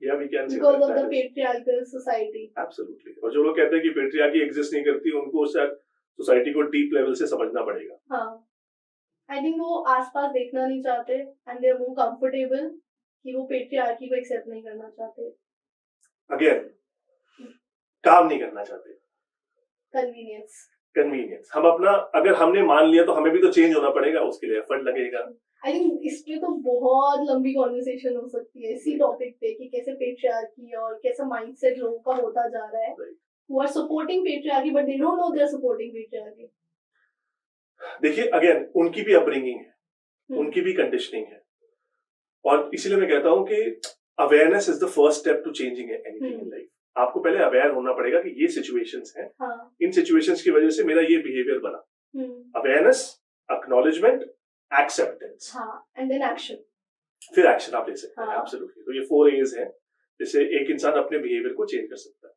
Yeah, we can say because that of the patriarchal society. Absolutely. और जो लोग कहते हैं कि पेट्रियार्की एग्जिस्ट नहीं करती, उनको सोसाइटी को डीप लेवल से समझना पड़ेगा। हाँ, I think वो आसपास देखना नहीं चाहते and they are more comfortable कि वो पेट्रियार्की को एक्सेप्ट नहीं करना चाहते। Again, काम नहीं करना चाहते। कन्वीनियंस हम अपना, अगर हमने मान लिया तो हमें भी तो चेंज होना पड़ेगा, उसके लिए एफर्ट लगेगा। आई थिंक इस पे तो बहुत लंबी कॉन्वर्सेशन हो सकती है इसी टॉपिक पे कि कैसे पेट्रियार्की और कैसा माइंडसेट लोगों का होता जा रहा है, who are supporting patriarchy but they don't know they are supporting patriarchy. देखिए, अगेन उनकी भी अपब्रिंगिंग है, उनकी भी कंडीशनिंग है, और इसीलिए मैं कहता हूँ कि awareness is the first step to changing anything in life. आपको पहले अवेयर होना पड़ेगा कि ये सिचुएशंस हैं, इन सिचुएशंस की वजह से मेरा ये बिहेवियर बना। Awareness, acknowledgement, acceptance, and then action. फिर एक्शन आप ले सकते हैं। एब्सोल्युटली। तो ये 4 A's हैं जिससे एक इंसान अपने बिहेवियर को चेंज कर सकता है।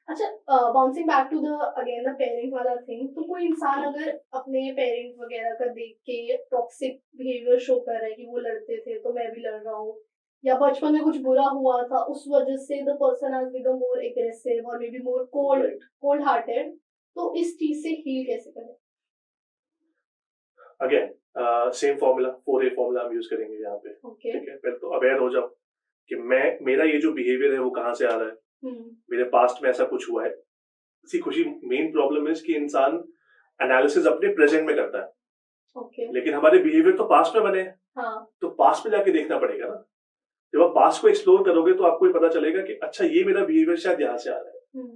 अच्छा, bouncing back to the again the parent वाला थिंग, तो कोई इंसान अगर अपने पेरेंट वगैरह का देख के टॉक्सिक बिहेवियर शो कर रहा है कि वो लड़ते थे तो मैं भी लड़ रहा हूँ, या बचपन में कुछ बुरा हुआ था उस वजह से the person has become more aggressive और may be more cold hearted, तो इस चीज से हील कैसे करें? Again same formula, 4A formula हम यूज करेंगे यहाँ पे। ठीक है, पहले तो अवेयर हो जाओ कि मेरा ये जो बिहेवियर है वो कहाँ से आ रहा है, मेरे पास्ट में ऐसा कुछ हुआ है। इसी खुशी मेन प्रॉब्लम है कि इंसान एनालिसिस अपने प्रेजेंट में करता है, लेकिन हमारे बिहेवियर तो पास्ट में बने हैं। तो पास्ट में जाके देखना पड़ेगा ना। जब आप पास्ट को एक्सप्लोर करोगे तो आपको ये पता चलेगा कि अच्छा ये मेरा बिहेवियर शायद यहाँ से आ रहा है।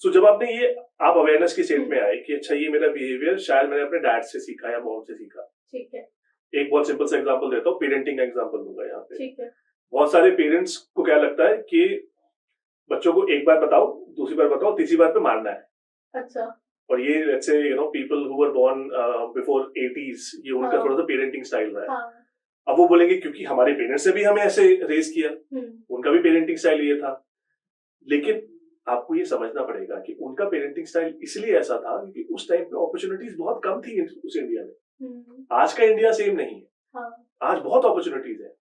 सो जब आपने ये आप अवेयरनेस की स्टेट में आए कि अच्छा ये मेरा बिहेवियर शायद मैंने अपने डैड से सीखा या मॉम से सीखा। ठीक है। एक बहुत सिंपल सा एग्जांपल देता हूँ, पेरेंटिंग का एग्जांपल दूंगा यहाँ पे। ठीक है। बहुत सारे पेरेंट्स को क्या लगता है कि बच्चों को एक बार बताओ, दूसरी बार बताओ, तीसरी बार पे मारना है। अच्छा। और ये let's say people who were born before 80s, ये उनका थोड़ा सा पेरेंटिंग स्टाइल रहा है। अब वो बोलेंगे क्योंकि हमारे पेरेंट्स ने भी हमें ऐसे रेज किया, उनका भी पेरेंटिंग स्टाइल ये था। लेकिन आपको ये समझना पड़ेगा कि उनका पेरेंटिंग स्टाइल इसलिए ऐसा था क्योंकि उस टाइम पे अपॉर्चुनिटीज बहुत कम थी उस इंडिया में। आज का इंडिया सेम नहीं है। आज बहुत अपॉर्चुनिटीज है।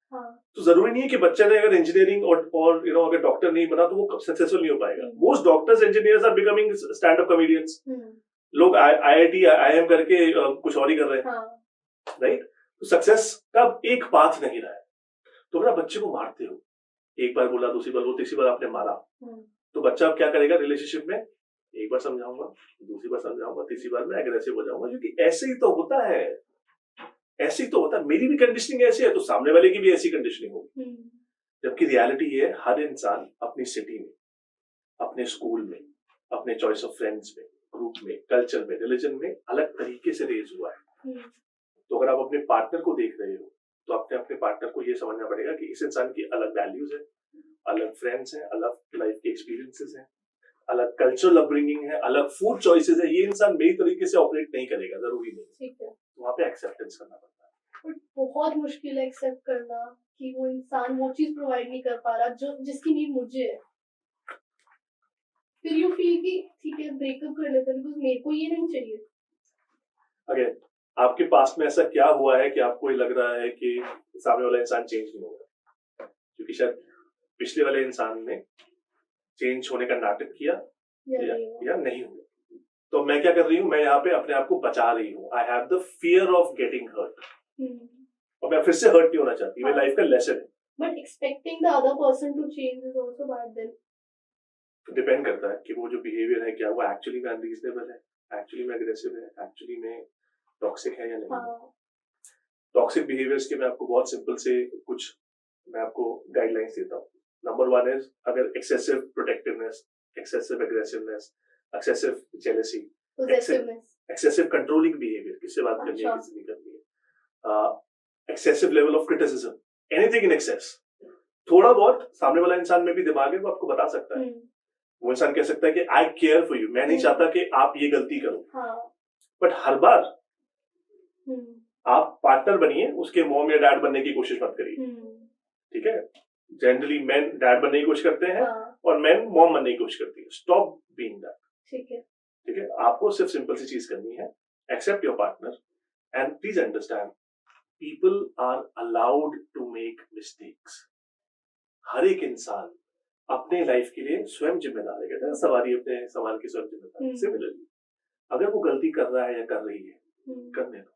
तो जरूरी नहीं है कि बच्चे ने अगर इंजीनियरिंग और अगर डॉक्टर नहीं बना तो वो सक्सेसफुल नहीं हो पाएगा। Most doctors engineers are becoming stand up comedians. लोग IIT IIM करके कुछ और ही कर रहे हैं, राइट। तो सक्सेस का एक पाथ नहीं रहा है। तो अगर आप बच्चे को मारते हो, एक बार बोला, दूसरी बार बोला, तीसरी बार आपने मारा, तो बच्चा अब क्या करेगा रिलेशनशिप में? एक बार समझाऊंगा, दूसरी बार समझाऊंगा, तीसरी बार में एग्रेसिव हो जाऊंगा, क्योंकि ऐसे ही तो होता है। ऐसे ही तो होता है। मेरी भी कंडीशनिंग ऐसी है तो सामने वाले की भी ऐसी कंडीशनिंग होगी। जबकि रियलिटी ये है, हर इंसान अपनी सिटी में, अपने स्कूल में, अपने चॉइस ऑफ फ्रेंड्स में, ग्रुप में, कल्चर में, रिलीजन में अलग तरीके से रेज हुआ है। तो अगर आप अपने पार्टनर को देख रहे हो तो आपने अपने पार्टनर को ये समझना पड़ेगा कि इस इंसान की अलग वैल्यूज है, अलग फ्रेंड्स हैं, अलग लाइफ के एक्सपीरियंसेस हैं, अलग कल्चरल अपब्रिंगिंग है, अलग फूड चॉइसेस है। ये इंसान मेरी तरीके से ऑपरेट नहीं करेगा, जरूरी नहीं। ठीक है। तो वहाँ पे एक्सेप्टेंस करना पड़ता है। बट बहुत मुश्किल है एक्सेप्ट करना कि वो इंसान वो चीज प्रोवाइड नहीं कर पा रहा जो जिसकी नीड मुझे है। फिर यू फील कि ठीक है ब्रेकअप कर लेते हैं बिकॉज़ मेरे को ये नहीं चाहिए। अगेन आपके पास में ऐसा क्या हुआ है कि आपको ये लग रहा है कि सामने वाला इंसान चेंज नहीं होगा? क्योंकि शायद पिछले वाले इंसान ने चेंज होने का नाटक किया या नहीं हुआ। तो मैं क्या कर रही हूँ, मैं यहाँ पे अपने आप को बचा रही हूँ। I have the fear of getting hurt, और मैं फिर से हर्ट नहीं होना चाहती। मेरी लाइफ का लेसन है। But expecting the other person to change is also bad then. Depend करता है कि वो जो बिहेवियर है क्या वो एक्चुअली में अनरीजनेबल है, एक्चुअली में अग्रेसिव है, एक्चुअली में टॉक्सिक है या नहीं। टॉक्सिक बिहेवियर्स के मैं आपको बहुत सिंपल से कुछ मैं आपको गाइडलाइंस देता हूँ। नंबर 1 इज अगर excessive protectiveness, excessive aggressiveness, excessive jealousy, excessive controlling behaviour, किससे बात करनी है किससे नहीं करनी है, excessive level of criticism, anything in excess. थोड़ा बहुत सामने वाला इंसान में भी दिमाग है, वो आपको बता सकता है। वो इंसान कह सकता है कि आई केयर फॉर यू, मैं नहीं चाहता कि आप ये गलती करो। बट हर बार आप पार्टनर बनिए, उसके मॉम या डैड बनने की कोशिश मत करिए। ठीक है। जनरली मेन डैड बनने की कोशिश करते हैं और मेन मॉम बनने की कोशिश करती है। Stop being that. ठीक है। ठीक है। आपको सिर्फ सिंपल सी चीज करनी है, accept your partner and please understand people are allowed to make mistakes. हर एक इंसान अपने लाइफ के लिए स्वयं जिम्मेदार है। कहते हैं सवारी अपने सवाल की स्वयं जिम्मेदार। सिमिलरली अगर वो गलती कर रहा है या कर रही है, करने दो,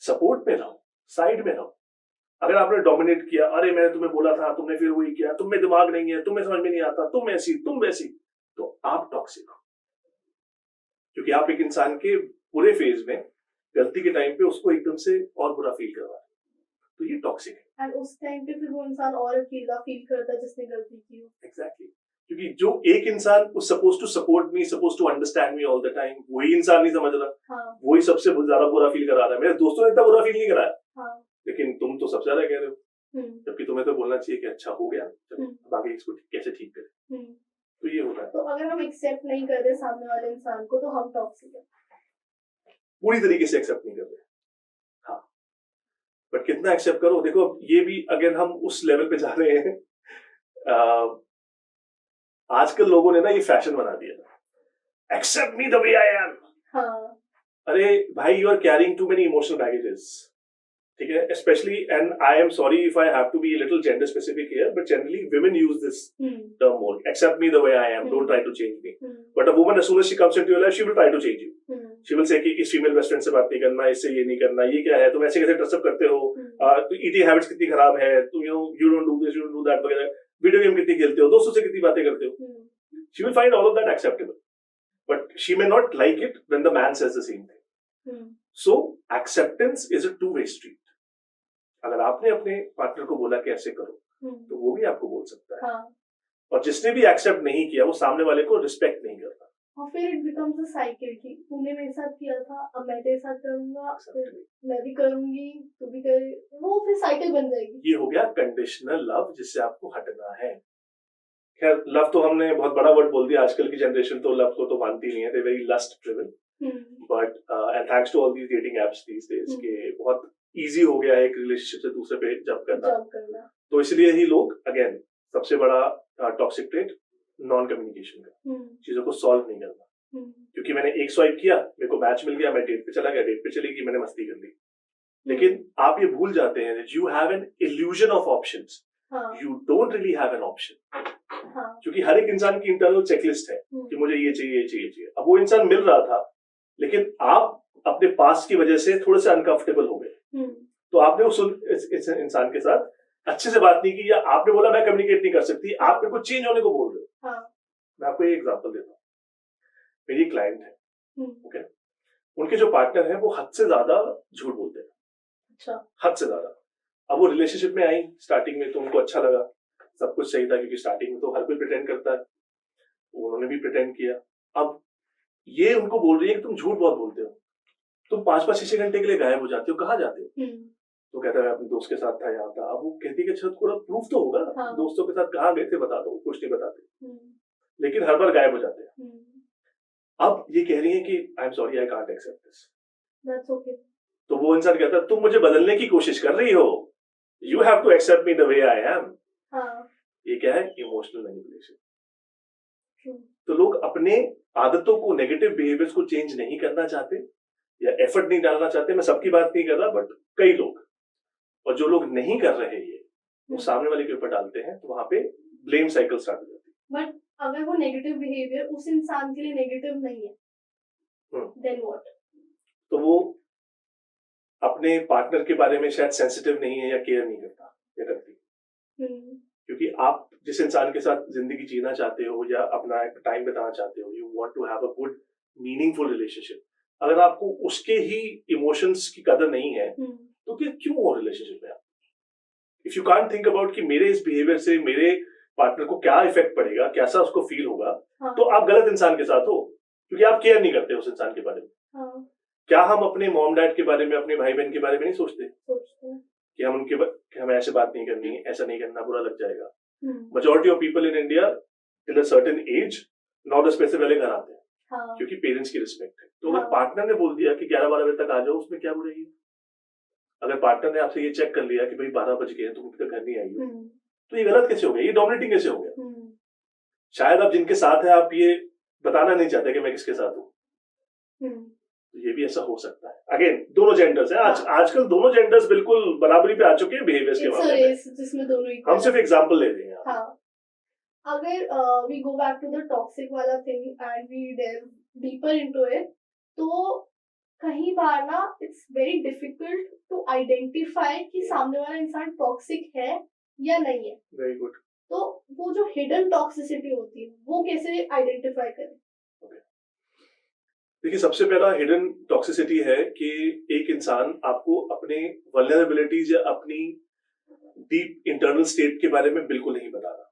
सपोर्ट में रहो, साइड में रहो। अगर आपने डोमिनेट किया, अरे मैंने तुम्हें बोला था, तुमने फिर वही किया, तुम में दिमाग नहीं है, तुम्हें समझ में नहीं आता, तुम ऐसी तुम वैसी, तो आप टॉक्सिक हो। क्योंकि आप एक इंसान के पूरे फेज में गलती के टाइम पे उसको एकदम से और बुरा फील करवा रहे, तो ये टॉक्सिक है। एंड उस टाइम पे फिर वो इंसान और अकेला फील करता है जिसने गलती की हो। एग्जैक्टली। क्योंकि जो एक इंसान was supposed to support me, supposed to understand me all the time, वही इंसान नहीं समझ रहा। वही सबसे ज्यादा बुरा फील करा रहा है। मेरे दोस्तों ने इतना बुरा फील नहीं कराया, लेकिन तुम तो सबसे ज्यादा कह रहे हो। जबकि तुम्हें तो बोलना चाहिए कि अच्छा हो गया, चलो अब आगे इसको कैसे ठीक करें। तो ये होता है। तो अगर हम एक्सेप्ट नहीं कर रहे सामने वाले इंसान को तो हम टॉक्सिक है। पूरी तरीके से एक्सेप्ट नहीं कर रहे, हाँ, बट कितना एक्सेप्ट करो। देखो ये भी अगर हम उस लेवल पे जा रहे हैं, आजकल लोगों ने ना ये फैशन बना दिया, accept me the way I am. हाँ। अरे भाई, you are carrying too many emotional baggages, ठीक है, specially, and I am sorry if I have to be little gender specific here, but generally women use this term more. Accept me the way I am, don't try to change me. But a woman, as soon as she comes into your life, she will try to change you. She will say कि इस फीमेल बेस्ट फ्रेंड से बात नहीं करना, इससे ये नहीं करना, ये क्या है, तुम ऐसे कैसे ड्रेसअप करते हो, तो ईटिंग हैबिट्स कितनी खराब है, तुम you don't do this, you don't do that वगैरह, वीडियो गेम कितनी खेलते हो, दोस्तों से कितनी बातें करते हो. She will find all of that acceptable, but she may not like it when the man says the same thing. So acceptance is a two-way street. अगर आपने अपने पार्टनर को बोला कि ऐसे करो, तो वो भी आपको बोल सकता है. हाँ. और जिसने भी एक्सेप्ट नहीं किया, वो सामने वाले को रिस्पेक्ट नहीं करता. और फिर इट बिकम्स अ साइकिल कि तूने मेरे साथ किया था, अब मैं तेरे साथ करूंगा, फिर मैं भी करूंगी, तू भी करे, वो फिर साइकिल बन जाएगी. ये हो गया कंडीशनल लव, जिससे आपको हटना है. खैर, लव तो हमने बहुत बड़ा वर्ड बोल दिया. आजकल की जनरेशन तो लव को तो मानती नहीं है. They very lust driven. But and thanks to all these dating apps these days के बहुत इजी हो गया है एक रिलेशनशिप से दूसरे पे जंप करना. तो इसलिए ही लोग, अगेन, सबसे बड़ा टॉक्सिक ट्रेट नॉन कम्युनिकेशन का, चीजों को सॉल्व नहीं करना. क्योंकि मैंने एक स्वाइप किया, मेरे को मैच मिल गया, मैं डेट पे चला गया, डेट पे चली गई, मैंने मस्ती कर ली. लेकिन आप ये भूल जाते हैं you have an illusion of options. You don't really have an option. क्योंकि हर एक इंसान की इंटरनल चेकलिस्ट है कि मुझे ये चाहिए, ये चाहिए. अब वो इंसान मिल रहा था, लेकिन आप अपने पास की वजह से थोड़े से अनकंफर्टेबल हो गए. तो आपने उस इंसान के साथ अच्छे से बात नहीं की, या आपने बोला मैं कम्युनिकेट नहीं कर सकती, आप मेरे को चेंज होने को बोल रहे हो. मैं आपको एक एग्जांपल देता हूँ. मेरी क्लाइंट है, ओके, उनके जो पार्टनर है वो हद से ज्यादा झूठ बोलते हैं. अच्छा. हद से ज्यादा. अब वो रिलेशनशिप में आई, स्टार्टिंग में तो उनको अच्छा लगा, सब कुछ सही था, क्योंकि स्टार्टिंग में तो हर कोई प्रिटेंड करता है, उन्होंने भी प्रिटेंड किया. अब ये उनको बोल रही है कि तुम झूठ बहुत बोलते हो, तुम 5-5-6 घंटे के लिए गायब हो जाते हो, कहाँ जाते हो? तो कहता है अपने दोस्त के साथ था, यहाँ था. अब वो कहती है कि अच्छा थोड़ा प्रूफ तो होगा. हाँ. दोस्तों के साथ कहाँ गए थे बता दो. कुछ नहीं बताते, लेकिन हर बार गायब हो जाते हैं. अब ये कह रही है कि I am sorry, I can't accept this. That's okay. तो वो इंसान कहता है तुम मुझे बदलने की कोशिश कर रही हो, you have to accept me the way I am. ये क्या है? Emotional manipulation. तो लोग अपने आदतों को, नेगेटिव बिहेवियर्स को चेंज नहीं करना चाहते या एफर्ट नहीं डालना चाहते. मैं सबकी बात नहीं कर रहा, बट कई लोग, और जो लोग नहीं कर रहे ये, वो सामने वाले के ऊपर डालते हैं, तो वहां पे ब्लेम साइकिल स्टार्ट हो जाती है. बट अगर वो नेगेटिव बिहेवियर उस इंसान के लिए नेगेटिव नहीं है, देन व्हाट? तो वो अपने पार्टनर के बारे में शायद सेंसिटिव नहीं है या केयर नहीं करता या करती. क्योंकि आप जिस इंसान के साथ जिंदगी जीना चाहते हो या अपना टाइम बिताना चाहते हो, you want to have a good meaningful relationship, अगर आपको उसके ही इमोशंस की कदर नहीं है, तो फिर क्यों हो रिलेशनशिप में आप? If you can't think about कि मेरे इस बिहेवियर से मेरे पार्टनर को क्या इफेक्ट पड़ेगा, कैसा उसको फील होगा, तो आप गलत इंसान के साथ हो, क्योंकि आप केयर नहीं करते उस इंसान के बारे में. क्या हम अपने मॉम डैड के बारे में, अपने भाई बहन के बारे में नहीं सोचते कि हम उनके कि हमें ऐसे बात नहीं करनी, ऐसा नहीं करना, बुरा लग जाएगा. Majority of people in India till a certain age 9-10 पैसे पहले घर आते हैं, क्योंकि पेरेंट्स की रिस्पेक्ट है. तो अगर पार्टनर ने बोल दिया कि 11-12 बजे तक आ जाओ, उसमें क्या बुराई है? अगर पार्टनर ने आपसे ये चेक कर लिया कि भाई 12 बज गए, तुम अभी तक घर नहीं आई हो, तो ये गलत कैसे हो गया? ये डोमिनेटिंग कैसे हो गया? शायद आप जिनके साथ है, आप ये बताना नहीं चाहते कि मैं किसके साथ हूँ. तो ये भी ऐसा हो सकता है. अगेन, दोनों जेंडर्स हैं. आजकल दोनों जेंडर्स बिल्कुल बराबरी पे आ चुके हैं बिहेवियर्स के मामले में, जिसमें दोनों ही. हम सिर्फ एग्जांपल ले रहे हैं. हाँ. अगर we go back to the toxic वाला thing and we delve deeper into it, तो कहीं बार ना it's very difficult to identify कि सामने वाला इंसान टॉक्सिक है या नहीं है. Very good. तो वो जो हिडन टॉक्सिसिटी होती है, वो कैसे आइडेंटिफाई करें? देखिए, सबसे पहला हिडन टॉक्सिसिटी है कि एक इंसान आपको अपने वल्नरेबिलिटीज या अपनी डीप इंटरनल स्टेट के बारे में बिल्कुल नहीं बता रहा.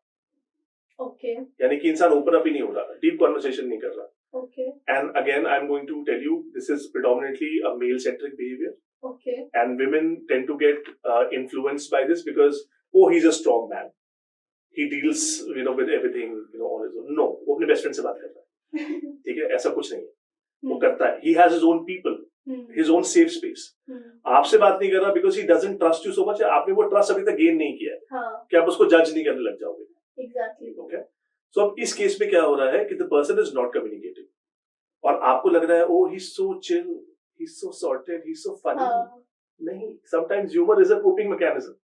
ओके. यानी कि इंसान ओपन अप ही नहीं हो रहा, डीप कॉन्वर्सेशन नहीं कर रहा. Okay. And again, I'm going to tell you, this is predominantly a male-centric behavior. Okay. And women tend to get influenced by this because, oh, he's a strong man. He deals, with everything, on his own. No, वो अपने बेस्ट फ्रेंड से बात करता है, ठीक है, ऐसा कुछ नहीं है, वो करता है. He has his own people, his own safe space. आपसे बात नहीं कर रहा because he doesn't trust you so much. आपने वो ट्रस्ट अभी तक गेन नहीं किया है कि आप उसको जज नहीं करने लग जाओगे. Exactly. Okay. So अब इस केस में क्या हो रहा है कि the person is not communicating और आपको लग रहा है, oh, he's so chill, he's so sorted, he's so funny. नहीं, sometimes humor is a coping mechanism.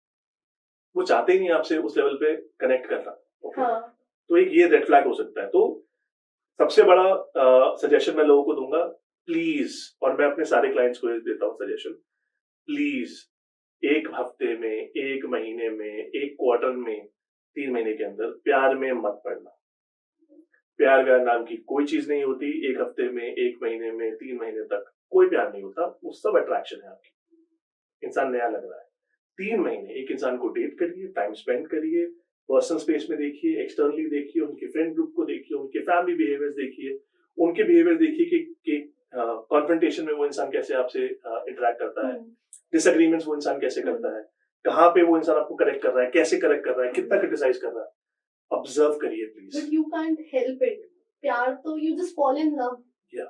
वो चाहते ही नहीं आपसे उस लेवल पे कनेक्ट करना. Okay? तो एक ये रेड फ्लैग हो सकता है. तो सबसे बड़ा सजेशन मैं लोगों को दूंगा, प्लीज, और मैं अपने सारे क्लाइंट्स को देता हूँ सजेशन, प्लीज एक हफ्ते में, एक महीने में, एक क्वार्टर में, 3 महीने के अंदर प्यार में मत पड़ना. प्यार व्यार नाम की कोई चीज नहीं होती. एक हफ्ते में, एक महीने में, 3 महीने तक कोई प्यार नहीं होता. वो सब अट्रैक्शन है आपकी. इंसान नया लग रहा है. 3 महीने एक इंसान को डेट करिए, टाइम स्पेंड करिए, पर्सनल स्पेस में देखिए, एक्सटर्नली देखिए, उनके फ्रेंड ग्रुप को देखिए, उनके फैमिली बिहेवियर्स देखिए, उनके बिहेवियर देखिए कि कॉन्फ्रंटेशन में वो इंसान कैसे आपसे इंटरेक्ट करता है, डिसएग्रीमेंट्स वो इंसान कैसे करता है, कहाँ पे वो इंसान आपको करेक्ट कर रहा है, कैसे करेक्ट कर रहा है, कितना क्रिटिसाइज कर रहा है. ऑब्जर्व करिए please. But you can't help it. प्यार तो you just fall in love. या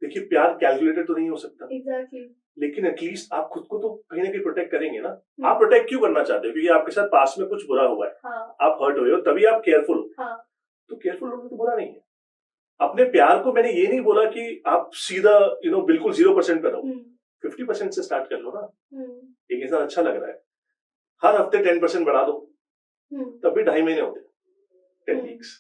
देखिए, प्यार कैलकुलेटेड तो नहीं हो सकता. एग्जैक्टली. लेकिन एटलीस्ट आप खुद को तो कहीं ना कहीं प्रोटेक्ट करेंगे ना. आप प्रोटेक्ट क्यों करना चाहते हो? क्योंकि आपके साथ पास्ट में कुछ बुरा हुआ है, आप हर्ट हुए हो, तभी आप केयरफुल हो. तो केयरफुल होना तो बुरा नहीं है. अपने प्यार को मैंने ये नहीं बोला कि आप सीधा बिल्कुल 0% पे रहो. 50% से स्टार्ट कर लो ना. एक इंसान अच्छा लग रहा है, हर हफ्ते 10% बढ़ा दो, तब भी 2.5 महीने होते, 10 वीक्स.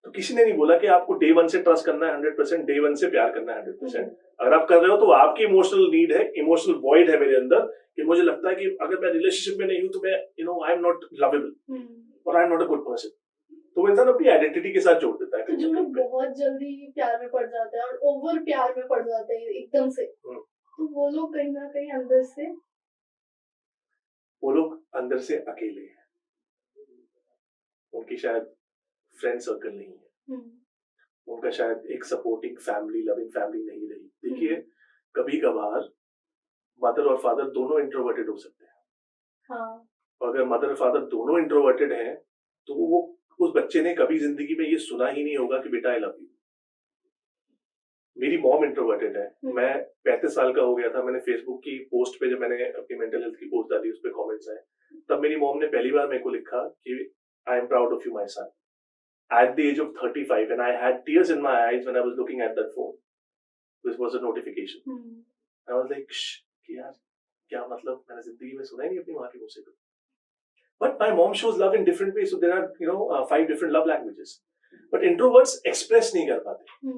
तो किसी ने नहीं बोला कि आपको डे 1 से ट्रस्ट करना है 100%, डे 1 से प्यार करना है 100%. अगर आप कर रहे हो तो आपकी इमोशनल नीड है, इमोशनल वॉइड है मेरे अंदर, कि मुझे लगता है कि अगर मैं रिलेशनशिप में नहीं हूं तो मैं आई एम नॉट लवेबल और आई am not a good person. तो वो इंसान अपनी आइडेंटिटी के साथ जोड़ देता है. तो जो लोग बहुत जल्दी प्यार में पड़ जाते हैं और ओवर प्यार में पड़ जाते हैं एकदम से, तो वो लोग कहीं ना कहीं अंदर से अकेले हैं. उनकी शायद फ्रेंड सर्कल नहीं है, उनका शायद एक सपोर्टिंग फैमिली, लविंग फैमिली नहीं रही. देखिए, कभी कभार मदर और फादर दोनों इंट्रोवर्टेड हो सकते हैं. और अगर मदर और फादर दोनों इंट्रोवर्टेड हैं तो वो उस बच्चे ने कभी जिंदगी में ये सुना ही नहीं होगा कि बेटा आई लव यू. मेरी मॉम इंट्रोवर्टेड है. मैं 35 साल का हो गया था. मैंने फेसबुक की पोस्ट पे, जब मैंने अपनी मेंटल हेल्थ की पोस्ट डाली, उस पर कॉमेंट्स आए, तब मेरी मॉम ने पहली बार मेरे को लिखा कि I am proud of you my son. At the age of 35, and I had tears in my eyes when I was looking at that phone. This was a notification. I was like, यार क्या मतलब, मैंने जिंदगी में सुना ही नहीं अपनी माँ की मुंह से. But my mom shows love in different ways. So there are 5 different love languages. But introverts express नहीं कर पाते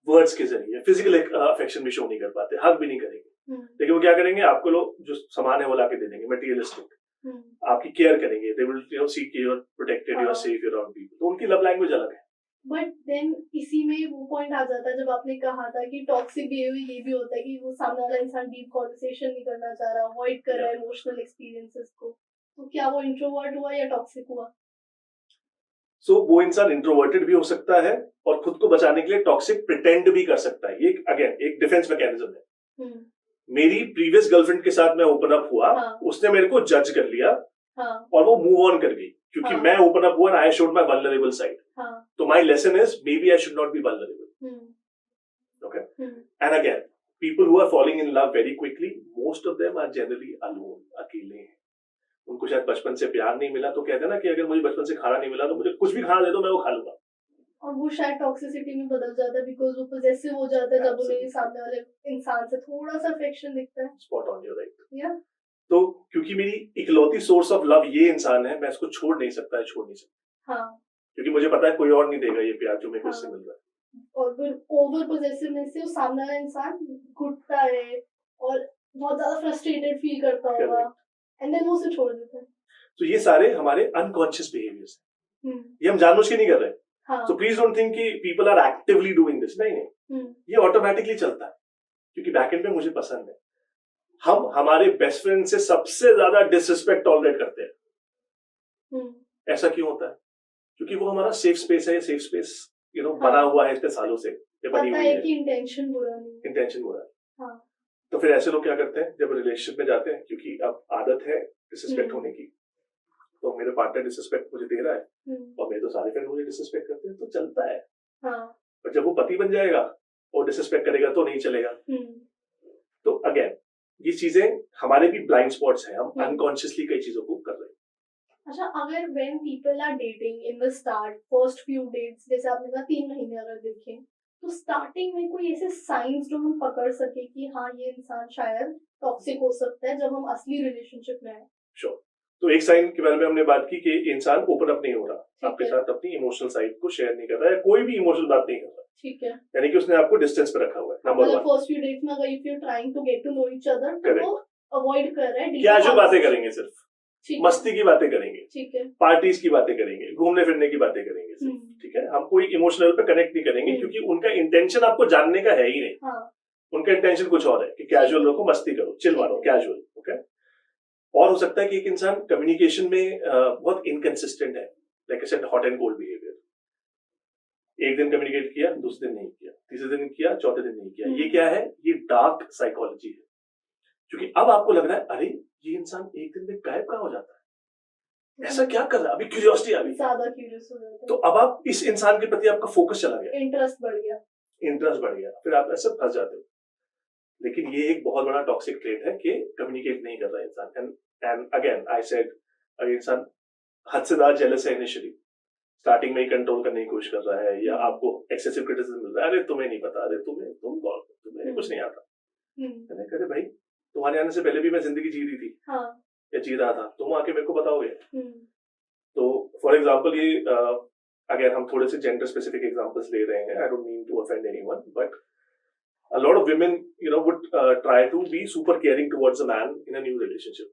words के जरिए. Physical affection भी show नहीं कर पाते, hug भी नहीं करेंगे. लेकिन वो क्या करेंगे, आपको लोग जो सामान है वो ला के दे देंगे, materialistic. आपकी केयर करेंगे. They will see कि you're protected, you're safe, you're around people. तो उनकी लव लैंग्वेज अलग है. बट देन इसी में वो पॉइंट आ जाता है जब आपने कहा था कि टॉक्सिक बिहेवियर ये भी होता है कि वो सामने वाला इंसान डीप कॉन्वर्सेशन नहीं करना चाह रहा, अवॉइड कर रहा है इमोशनल एक्सपीरियंसेस को. तो क्या वो इंट्रोवर्ट हुआ या टॉक्सिक हुआ? सो वो इंसान इंट्रोवर्टेड भी हो सकता है और खुद को बचाने के लिए टॉक्सिक प्रिटेंड भी कर सकता है. ये अगेन एक डिफेंस मैकेनिज्म है. मेरी प्रीवियस गर्लफ्रेंड के साथ मैं ओपन अप हुआ, उसने मेरे को जज कर लिया और वो मूव ऑन कर गई क्योंकि मैं ओपन अप हुआ and I showed my vulnerable side. So my lesson is maybe I should not be vulnerable. Okay? And again, people who are falling in love very quickly, most of them are generally alone, अकेले हैं. उनको शायद बचपन से प्यार नहीं मिला, तो कहते हैं ना कि अगर मुझे बचपन से खाना नहीं मिला तो मुझे कुछ भी खाना दे दो, मैं वो खा लूंगा. और वो शायद टॉक्सिसिटी में बदल जाता है बिकॉज वो पॉसेसिव हो जाता है जब उन्हें सामने वाले इंसान से थोड़ा सा अफेक्शन दिखता है. Spot on, you right. या तो क्योंकि मेरी इकलौती सोर्स ऑफ लव ये इंसान है, मैं इसको छोड़ नहीं सकता. क्योंकि मुझे पता है कोई और नहीं देगा ये प्यार जो मेरे को इससे मिल रहा है. और फिर ओवर पॉसेसिवनेस से वो सामने वाला इंसान घुटता है और बहुत ज्यादा फ्रस्ट्रेटेड फील करता होगा एंड देन वो उसे छोड़ देता है. तो ये सारे हमारे अनकॉन्शियस बिहेवियर्स हैं. ये हम जानबूझ के नहीं कर रहे. So please don't think कि people are actively doing this. नहीं, ये ऑटोमेटिकली चलता है क्योंकि बैकएंड में मुझे पसंद है. हम हमारे बेस्ट फ्रेंड से सबसे ज्यादा डिसरिस्पेक्ट टॉलरेट करते हैं. ऐसा क्यों होता है? क्योंकि वो हमारा सेफ स्पेस है. सेफ स्पेस बना हुआ है इतने सालों से, बनी हुई है. इंटेंशन बुरा है. तो फिर ऐसे लोग क्या करते हैं जब रिलेशनशिप में जाते हैं, क्योंकि अब आदत है डिसरिस्पेक्ट होने की, तो मेरे पार्टनर डिसरिस्पेक्ट मुझे दे रहा है और मेरे तो सारे फ्रेंड मुझे डिसरिस्पेक्ट करते हैं, तो चलता है। पर जब वो पति बन जाएगा और डिसरिस्पेक्ट करेगा तो नहीं चलेगा। तो अगेन ये चीजें हमारे भी ब्लाइंड स्पॉट्स हैं, हम अनकॉन्शियसली कई चीजों को कर रहे हैं। अच्छा, अगर when people are dating in the start, first few dates, जैसे आपने कहा 3 महीने अगर देखें, तो स्टार्टिंग में कोई ऐसे साइंस जो हम पकड़ सके कि हाँ ये इंसान शायद टॉक्सिक हो सकता है जब हम असली रिलेशनशिप में आए? श्योर। तो एक साइन के बारे में हमने बात की कि इंसान ओपन अप नहीं हो रहा, आपके साथ अपनी इमोशनल साइड को शेयर नहीं कर रहा है, कोई भी इमोशनल बात नहीं कर रहा। ठीक है, यानी कि उसने आपको डिस्टेंस पे रखा हुआ है। नंबर 1, फर्स्ट फ्यू डेट्स में अगर if you trying to get to know each other, तो वो अवॉइड कर रहा है, कैजुअल बातें करेंगे, सिर्फ मस्ती की बातें करेंगे, ठीक है, पार्टीज की बातें करेंगे, घूमने फिरने की बातें करेंगे सिर्फ, ठीक है। हम कोई इमोशनल पे कनेक्ट नहीं करेंगे क्योंकि उनका इंटेंशन आपको जानने का है ही नहीं। उनका इंटेंशन कुछ और है कि कैजुअल रखो, मस्ती करो, चिल मारो, कैजुअल, ओके। और हो सकता है कि एक इंसान कम्युनिकेशन में बहुत इनकंसिस्टेंट है, like I said, hot and cold behaviour. एक दिन कम्युनिकेट किया, दूसरे दिन नहीं किया, तीसरे दिन किया, चौथे दिन नहीं किया। ये क्या है? ये डार्क साइकोलॉजी है, क्योंकि अब आपको लग रहा है अरे ये इंसान एक दिन में गायब कहाँ हो जाता है, ऐसा क्या कर रहा है? अभी क्यूरियोसिटी आ गई, ज्यादा क्यूरियस हो जाता है, तो अब आप इस इंसान के प्रति आपका फोकस चला गया, इंटरेस्ट बढ़ गया, फिर आप ऐसे फंस जाते हो। लेकिन ये एक बहुत बड़ा टॉक्सिक ट्रेट है कि कम्युनिकेट नहीं कर रहा है इंसान। एंड अगेन आई सेड, अगर इंसान हद से ज्यादा जेलस है इनिशियली, स्टार्टिंग में ही कंट्रोल करने की कोशिश कर रहा है, या आपको एक्सेसिव क्रिटिसिज्म मिल रहा है, अरे तुम्हें नहीं पता, अरे तुम्हें कुछ नहीं आता, मैंने कहा भाई तुम्हारे आने से पहले भी मैं जिंदगी जी रही थी, या जी रहा था, तुम आके मेरे को बताओगे? तो फॉर एग्जाम्पल ये अगर हम थोड़े से जेंडर स्पेसिफिक एग्जांपल्स ले रहे हैं, I don't mean to offend anyone, but a lot of women would try to be super caring towards a man in a new relationship,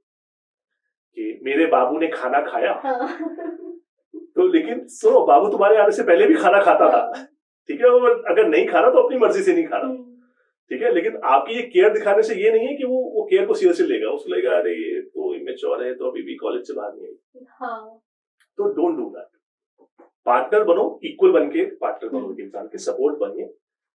कि मेरे बाबू ने खाना खाया, तो लेकिन सुनो, बाबू तुम्हारे आने से पहले भी खाना खाता था, ठीक है, वो अगर नहीं खा रहा तो अपनी मर्जी से नहीं खा रहा, ठीक है, लेकिन आपकी ये केयर दिखाने से ये नहीं है कि वो केयर को सीरियसली लेगा, उसको लगेगा अरे ये तो इमेच्योर है, तो अभी भी कॉलेज से बाहर नहीं आई। तो डोंट डू दैट। पार्टनर बनो, इक्वल बन के पार्टनर बनो, इंसान के सपोर्ट बनिए।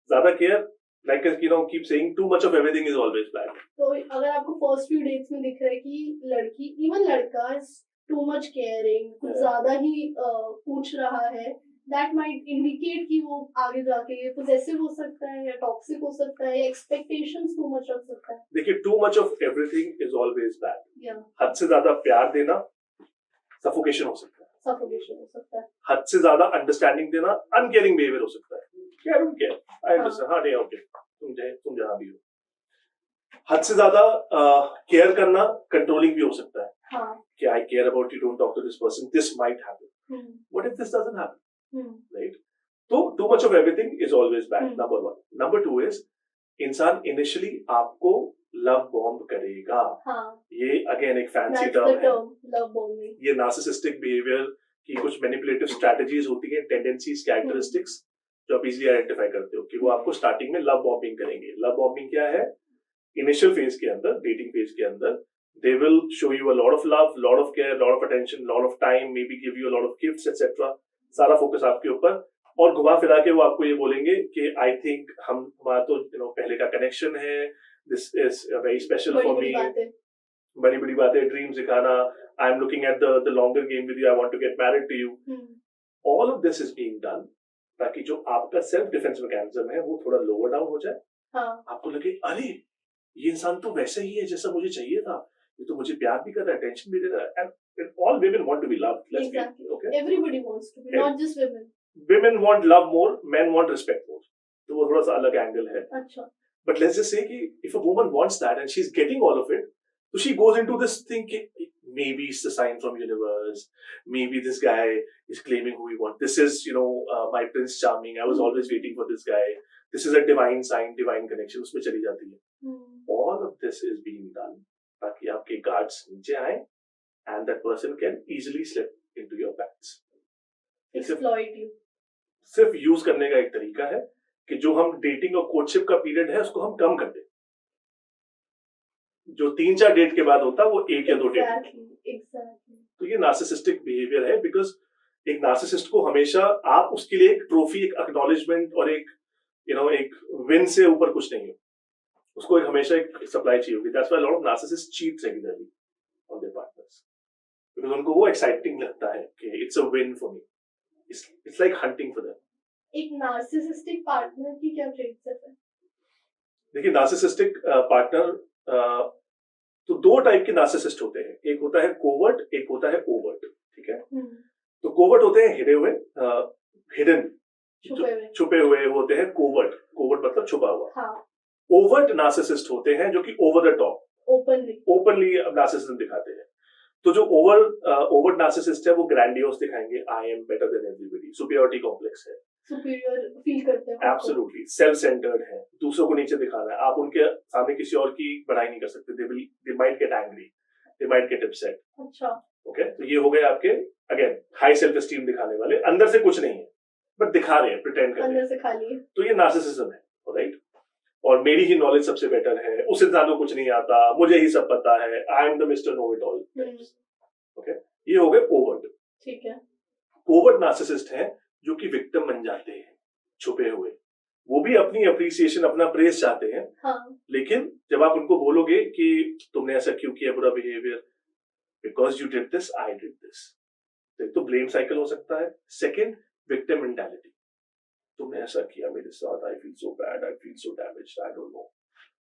ज्यादा care, like keep saying too much of everything is always bad. तो अगर आपको फर्स्ट फ्यू डेट्स में दिख रहा है कि लड़की, इवन लड़का is too much caring, कुछ ज्यादा ही पूछ रहा है, that might indicate कि वो आगे जाके possessive हो सकता है, या toxic हो सकता है, या expectations too much रख सकता है। देखिए, too much of everything is always bad. हद से ज्यादा प्यार देना suffocation हो सकता है, हद से ज्यादा अंडरस्टैंडिंग देना अनकेयरिंग बिहेवियर हो सकता है। I don't care, I understand, हाँ नहीं, ओके, तुम जहाँ भी हो। हद से ज्यादा केयर करना कंट्रोलिंग भी हो सकता है, कि I care about you, don't talk to this person, this might happen, what if this doesn't happen, right? तो too much of everything is always bad, number 1। Number 2 is, इंसान इनिशियली आपको लव बॉम्ब करेगा। ये अगेन एक फैंसी टर्म है, लव बॉम्बिंग। ये नार्सिसिस्टिक बिहेवियर की कुछ मैनिपुलेटिव स्ट्रेटजीज होती है, टेंडेंसीज, कैरेक्टरिस्टिक्स, जो आप इजीली आइडेंटिफाई करते हो कि वो आपको स्टार्टिंग में लव बॉम्बिंग करेंगे। लव बॉम्बिंग क्या है? इनिशियल फेज के अंदर, डेटिंग फेज के अंदर, they will show you a lot of love, lot of care, lot of attention, lot of time, may be give you a lot of gifts etcetera, सारा फोकस आपके ऊपर, और घुमा फिरा के वो आपको ये बोलेंगे कि आई थिंक हमारा तो पहले का कनेक्शन है, this is very special for me, बड़ी बड़ी बातें, ड्रीम्स दिखाना, I am looking at the longer game with you, I want to get married to you. All of this is being done ताकि जो आपका सेल्फ डिफेंस मैकेनिज्म है वो थोड़ा लोअर डाउन हो जाए। आपको लगे अरे ये इंसान तो वैसे ही है जैसा मुझे चाहिए था, ये तो मुझे प्यार भी कर रहा है, अटेंशन भी दे रहा है, and all women want to be loved, let's be okay, everybody wants to be, not just women want love more, men want respect more, तो वो थोड़ा सा अलग एंगल है। अच्छा, but let's just say कि if a woman wants that and she's getting all of it, so she goes into this thing कि maybe it's the sign from universe, maybe this guy is claiming who he wants, this is my prince charming, I was always waiting for this guy, this is a divine sign, divine connection, उसमें चली जाती है। all of this is being done ताकि आपके guards नीचे आए and that person can easily slip into your pants, exploit you। सिर्फ यूज करने का एक तरीका है कि जो हम डेटिंग और कोर्टशिप का पीरियड है उसको हम कम कर दें, जो 3-4 डेट के बाद होता है वो 1 या 2 डेट। तो ये नार्सिसिस्टिक बिहेवियर है, बिकॉज एक नार्सिसिस्ट को हमेशा आप उसके लिए एक ट्रॉफी, एक एक्नॉलेजमेंट और एक एक विन से ऊपर कुछ नहीं है। उसको एक हमेशा एक सप्लाई चाहिए होगी. That's why lot of narcissist cheat regularly on their partners, because उनको वो एक्साइटिंग लगता है कि it's a win for me. It's like hunting for them. एक नार्सिसिस्टिक पार्टनर की क्या ट्रेट्स है? देखिए, नार्सिसिस्टिक पार्टनर तो दो टाइप के नार्सिसिस्ट होते हैं. एक होता है कोवर्ट, एक होता है ओवर्ट. ठीक है. तो कोवर्ट होते हैं हिडे हुए, हिडन, छुपे हुए होते हैं कोवर्ट. कोवर्ट मतलब छुपा हुआ. हाँ. ओवर्ट नार्सिसिस्ट होते हैं जो कि over the top, openly narcissism दिखाते हैं. तो जो ओवर्ट नार्सिसिस्ट है वो ग्रैंडियोस दिखाएंगे. I am better than everybody, superiority complex है, सुपीरियर फील करते हैं. एब्सोल्युटली सेल्फ सेंटर्ड है, दूसरों को नीचे दिखाना है. आप उनके सामने किसी और की बढ़ाई नहीं कर सकते. They might get angry, they might get upset. अच्छा. ओके. तो ये हो गए आपके अगेन हाई सेल्फ एस्टीम दिखाने वाले. अंदर से कुछ नहीं है बट दिखा रहे हैं, प्रिटेंड कर रहे हैं, अंदर से खाली है. तो ये नार्सिसिज्म है. राइट. और मेरी ही नॉलेज सबसे बेटर है, उस इंसान को कुछ नहीं आता, मुझे ही सब पता है, I am the mister know it all. Okay. ये हो गए ओवर्ट. ठीक है. कोवर्ट नार्सिसिस्ट है जो कि विक्टिम बन जाते हैं, छुपे हुए. वो भी अपनी अप्रिसिएशन, अपना प्रेज चाहते हैं. हाँ. लेकिन जब आप उनको बोलोगे कि तुमने ऐसा क्यों किया, बुरा behaviour, because you did this, I did this, तो ब्लेम साइकिल हो सकता है. Second, victim mentality. तुमने ऐसा किया मेरे साथ, I feel so bad, I feel so damaged, I don't know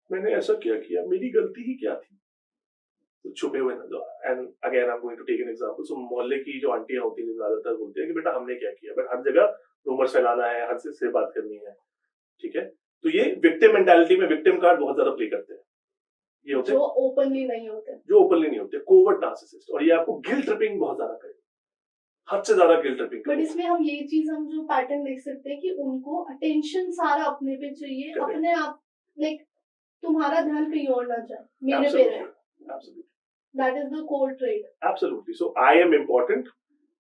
मैंने ऐसा क्या किया, मेरी गलती ही क्या थी. तो छुपे हुए ना. And again I am going to take an example. So मोहल्ले की जो आंटियां होती हैं ज्यादातर बोलती है कि बेटा हमने क्या किया, बट हर जगह रूमर्स फैलाना है, हर से बात करनी है. ठीक है. तो ये विक्टिम मेंटालिटी में विक्टिम कार्ड बहुत ज्यादा प्ले करते हैं. ये होते हैं जो ओपनली नहीं होते, कोवर्ट नार्सिसिस्ट. और ये आपको गिल्ट ट्रिपिंग बहुत ज्यादा करेंगे, हद से ज्यादा गिल्ट ट्रिपिंग. बट इसमें हम ये चीज, हम जो पैटर्न देख सकते हैं कि उनको अटेंशन सारा अपने पे चाहिए. Correct. अपने आप, लाइक तुम्हारा ध्यान कहीं और ना जाए, मेरे पे रहे. Absolutely. That is the core trait. Absolutely. So I am important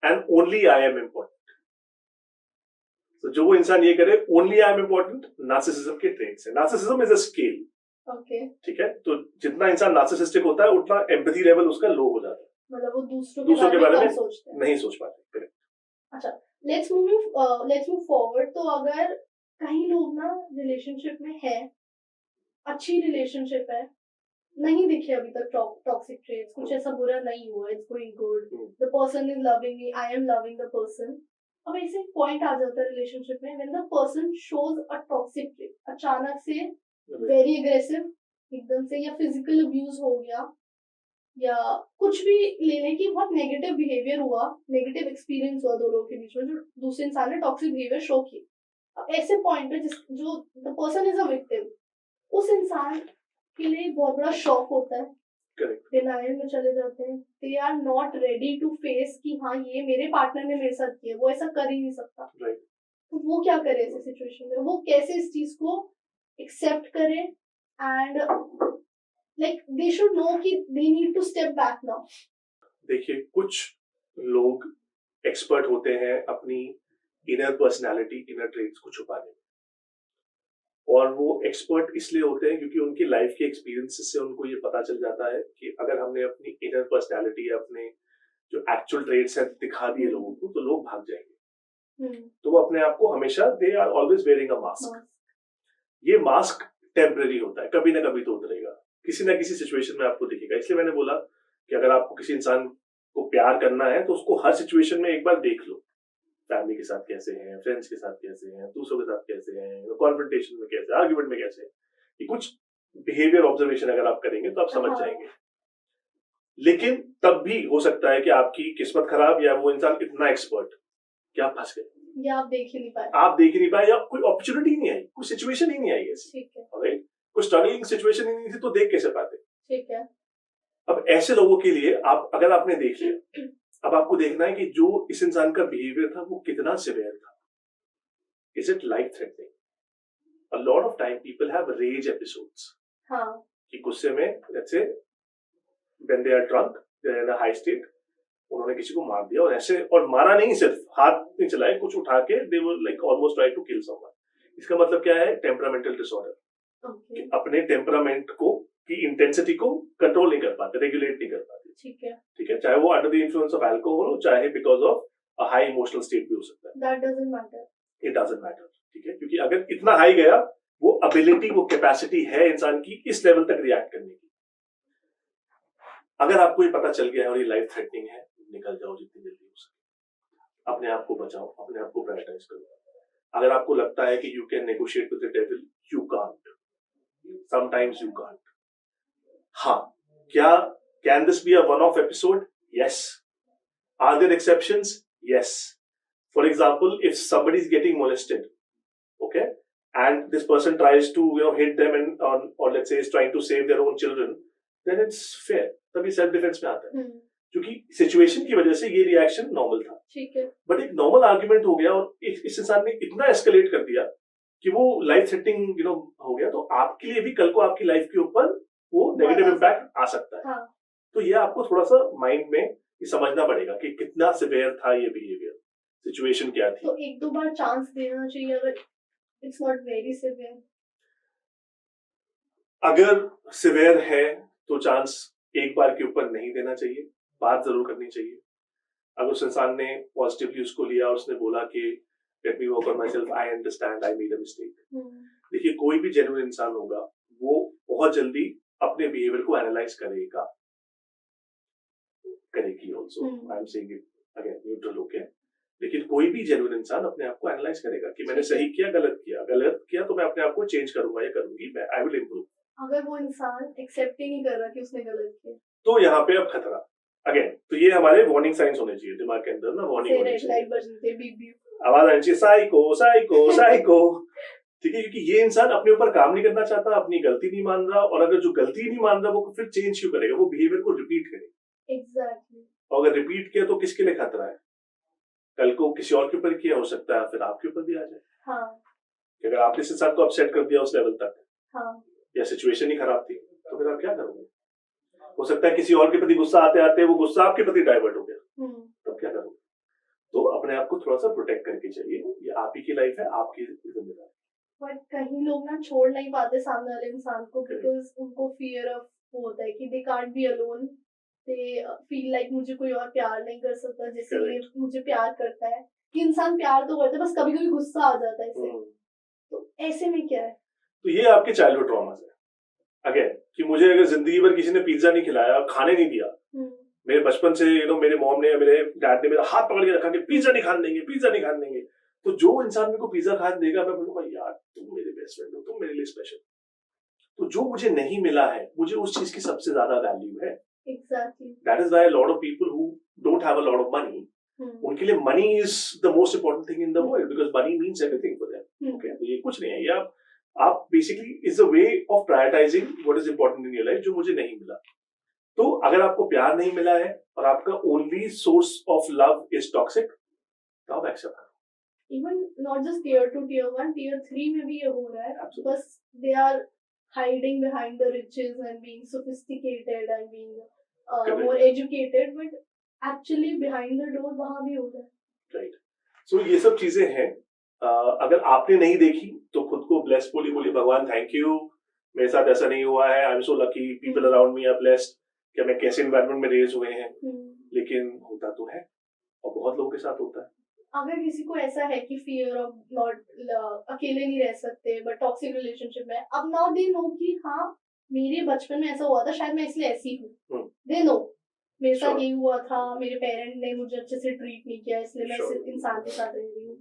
and only I am important. So जो वो इंसान ये करे, only I am important, narcissism के ट्रेट्स है. Narcissism is a scale. Okay. ठीक है. तो जितना इंसान नार्सिसिस्टिक होता है उतना एम्पैथी लेवल उसका लो हो जाता है. मतलब वो दूसरों के बारे में नहीं सोच पाते. करेक्ट. अच्छा. Let's move forward. तो अगर कहीं लोग ना रिलेशनशिप में है, अच्छी रिलेशनशिप है, नहीं दिखे अभी तक टॉक्सिक ट्रेट्स, कुछ ऐसा बुरा नहीं हुआ, it's going good, the person is loving me, I am loving the person. अब ऐसे पॉइंट आ जाता है रिलेशनशिप में when the person shows a toxic trait. अचानक से वेरी एग्रेसिव एकदम से, या फिजिकल अब्यूज हो गया, या कुछ भी लेने की बहुत नेगेटिव बिहेवियर हुआ, नेगेटिव एक्सपीरियंस हुआ दो लोगों के बीच में, जो दूसरे इंसान ने टॉक्सिक बिहेवियर शो की. अब ऐसे पॉइंट पे जो the person is a victim, उस इंसान के लिए बहुत बड़ा शॉक होता है. डिनायल में चले जाते हैं. They are not ready to face कि हाँ ये मेरे पार्टनर ने मेरे साथ किया, वो ऐसा कर ही नहीं सकता. तो वो क्या करे ऐसे सिचुएशन में, वो कैसे इस चीज को एक्सेप्ट करे, and like they should know कि they need to step back now. देखिए, कुछ लोग एक्सपर्ट होते हैं अपनी इनर पर्सनालिटी, इनर ट्रेट्स को छुपाने में. और वो एक्सपर्ट इसलिए होते हैं क्योंकि उनकी लाइफ के एक्सपीरियंसेस से उनको ये पता चल जाता है कि अगर हमने अपनी इनर पर्सनालिटी या अपने जो एक्चुअल ट्रेट्स हैं दिखा दिए लोगों को, तो लोग भाग जाएंगे. तो वो अपने आप को हमेशा, they are always wearing a mask. ये मास्क टेम्पररी होता है, कभी ना कभी तो उतरेगा, किसी ना किसी सिचुएशन में आपको दिखेगा. इसलिए मैंने बोला कि अगर आपको किसी इंसान को प्यार करना है तो उसको हर सिचुएशन में एक बार देख लो. फैमिली के साथ कैसे हैं, फ्रेंड्स के साथ कैसे हैं, दूसरों के साथ कैसे हैं, कॉन्फ्रंटेशन में कैसे, आर्ग्यूमेंट में कैसे हैं. ये कुछ बिहेवियर ऑब्जर्वेशन अगर आप करेंगे तो आप समझ जाएंगे. लेकिन तब भी हो सकता है कि आपकी किस्मत खराब, या वो इंसान इतना एक्सपर्ट कि आप फंस गए, या आप देख ही नहीं पाए, या कोई अपॉर्चुनिटी नहीं आई, कोई सिचुएशन ही नहीं आई ऐसी. ठीक है. राइट. कोई स्ट्रगलिंग सिचुएशन ही नहीं थी, तो देख कैसे पाते. ठीक है. अब ऐसे लोगों के लिए आप, अगर आपने देख लिया, अब आपको देखना है कि जो इस इंसान का बिहेवियर था वो कितना सिवियर था. Is it life threatening? A lot of time people have rage episodes. हाँ. कि गुस्से में, let's say when they are drunk, they are in a high state, उन्होंने किसी को मार दिया, और ऐसे, और मारा नहीं, सिर्फ हाथ नहीं चलाए, कुछ उठा के they were like almost try to kill someone. इसका मतलब क्या है? Temperamental disorder. अपने टेम्परामेंट को की इंटेंसिटी को कंट्रोल नहीं कर पाते, रेगुलेट नहीं कर पाते. ठीक है. चाहे वो under the influence of alcohol हो, चाहे because of a high emotional state भी हो सकता है. That doesn't matter. It doesn't matter. ठीक है. क्योंकि अगर इतना हाई गया, वो एबिलिटी, वो कैपेसिटी है इंसान की इस लेवल तक रिएक्ट करने की। अगर आपको ये पता चल गया है और ये लाइफ थ्रेटनिंग है, निकल जाओ जितनी जल्दी हो सके, अपने आप को बचाओ, अपने आप को प्रायोरिटाइज करो। अगर आपको लगता है कि you can negotiate with the devil, you can't, sometimes you can't. हाँ, क्या can this be a one off episode? Yes. Are there exceptions? Yes. For example, if somebody is getting molested, okay, and this person tries to hit them and or let's say is trying to save their own children, then it's fair. तभी self defense में आता है, क्योंकि सिचुएशन की वजह से ये रिएक्शन नॉर्मल था। ठीक है। बट एक नॉर्मल आर्ग्यूमेंट हो गया और इस इंसान ने इतना एस्केलेट कर दिया कि वो लाइफ थ्रेटनिंग हो गया, तो आपके लिए भी कल को आपकी लाइफ के ऊपर वो नेगेटिव इम्पैक्ट आ सकता है। हाँ। तो ये आपको थोड़ा सा माइंड में ये समझना पड़ेगा कि कितना सिवियर था ये बिहेवियर, सिचुएशन क्या थी। तो एक दो बार चांस देना चाहिए अगर इट्स नॉट वेरी सिवियर। अगर सिवियर है तो चांस एक बार के ऊपर नहीं देना चाहिए, बात जरूर करनी चाहिए। अगर उस इंसान ने पॉजिटिवली उसको लिया और उसने बोला कि let me work on my self, I understand, I made a mistake. देखिए, कोई भी जेन्युइन इंसान होगा वो बहुत जल्दी अपने बिहेवियर को एनालाइज करेगा, करेगी also. I am saying it again neutral, okay. लेकिन कोई भी जेन्युइन इंसान अपने आप को एनालाइज करेगा कि मैंने सही किया, गलत किया तो मैं अपने आप को चेंज करूंगा या करूंगी, मैं आई विल इम्प्रूव। अगर वो इंसान एक्सेप्ट ही नहीं कर रहा कि उसने गलत किया, तो यहाँ पे अब खतरा अगेन। तो ये हमारे वार्निंग साइंस होने चाहिए दिमाग के अंदर ना, वार्निंग होनी चाहिए, आवाज आनी चाहिए, साइको साइको साइको। ठीक है, क्योंकि ये इंसान अपने ऊपर काम नहीं करना चाहता, अपनी गलती नहीं मान रहा, और अगर जो गलती नहीं मान रहा वो फिर चेंज क्यों करेगा, वो बिहेवियर को रिपीट करेगा। एग्जैक्टली। और अगर रिपीट किया तो किसके लिए खतरा है? कल को किसी और के ऊपर किया हो सकता है, फिर आपके ऊपर भी आ जाए। हाँ। कि अगर आपने इस इंसान को अपसेट कर दिया उस लेवल तक, हाँ, या सिचुएशन ही खराब थी, तो फिर आप क्या करोगे? हो सकता है किसी और के प्रति गुस्सा आते आते वो गुस्सा आपके प्रति डाइवर्ट हो गया, तब क्या करोगे? तो अपने आप को थोड़ा सा प्रोटेक्ट करके चलिए, ये आप ही की लाइफ है, आपकी जिम्मेदारी। बट कहीं लोग ना छोड़ नहीं पाते सामने वाले इंसान को, बिकॉज उनको फियर ऑफ होता है कि they can't be alone, they feel like मुझे कोई और प्यार नहीं कर सकता जैसे ये मुझे प्यार करता है। कि इंसान प्यार तो करता है, बस कभी कभी गुस्सा आ जाता है इससे। तो ऐसे में क्या है? तो ये आपके चाइल्डहुड ट्रॉमास है अगेन, कि मुझे अगर जिंदगी भर किसी ने पिज्जा नहीं खिलाया, खाने नहीं दिया, मेरे बचपन से मेरे मॉम ने या मेरे डैड ने मेरा हाथ पकड़ के रखा कि पिज्जा नहीं खाने देंगे, पिज्जा नहीं खाने देंगे, तो जो इंसान मेरे को पिज्जा खाने देगा मैं बोलूंगा यार तुम मेरे बेस्ट फ्रेंड हो, तुम मेरे लिए स्पेशल। तो जो मुझे नहीं मिला है, मुझे उस चीज की सबसे ज्यादा वैल्यू है। Exactly. That is why a lot of people who don't have a lot of money, उनके लिए money is the most important thing in the world because money means everything for them. Okay, तो ये कुछ नहीं है, ये आप basically is a way of prioritizing what is important in your life, जो मुझे नहीं मिला। तो अगर आपको प्यार नहीं मिला है और आपका only source of love is toxic, तो आप accept करो। Even not just tier 2, tier 1, tier 3 में भी ये हो रहा है, बस they are hiding behind the riches and being sophisticated and being more educated, but actually behind the door वहाँ भी हो रहा है। Right. So ये सब चीजें हैं, अगर आपने नहीं देखी तो खुद को ब्लेस बोलिए भगवान थैंक यू, मेरे साथ ऐसा नहीं हुआ है, I am so lucky, people around me are blessed, कि मैं कैसे एनवायरनमेंट में रेज हुए हैं। लेकिन होता तो है और बहुत लोगों के साथ होता है। अगर किसी को ऐसा है कि फियर ऑफ नॉट, अकेले नहीं रह सकते बट टॉक्सिक रिलेशनशिप में, अब नाउ दे नो कि हाँ मेरे बचपन में ऐसा हुआ था, शायद मैं इसलिए ऐसी हूँ। दे नो मेरे साथ यही हुआ था, मेरे पेरेंट ने मुझे अच्छे से ट्रीट नहीं किया, इसलिए मैं इस इंसान के साथ रह रही हूँ।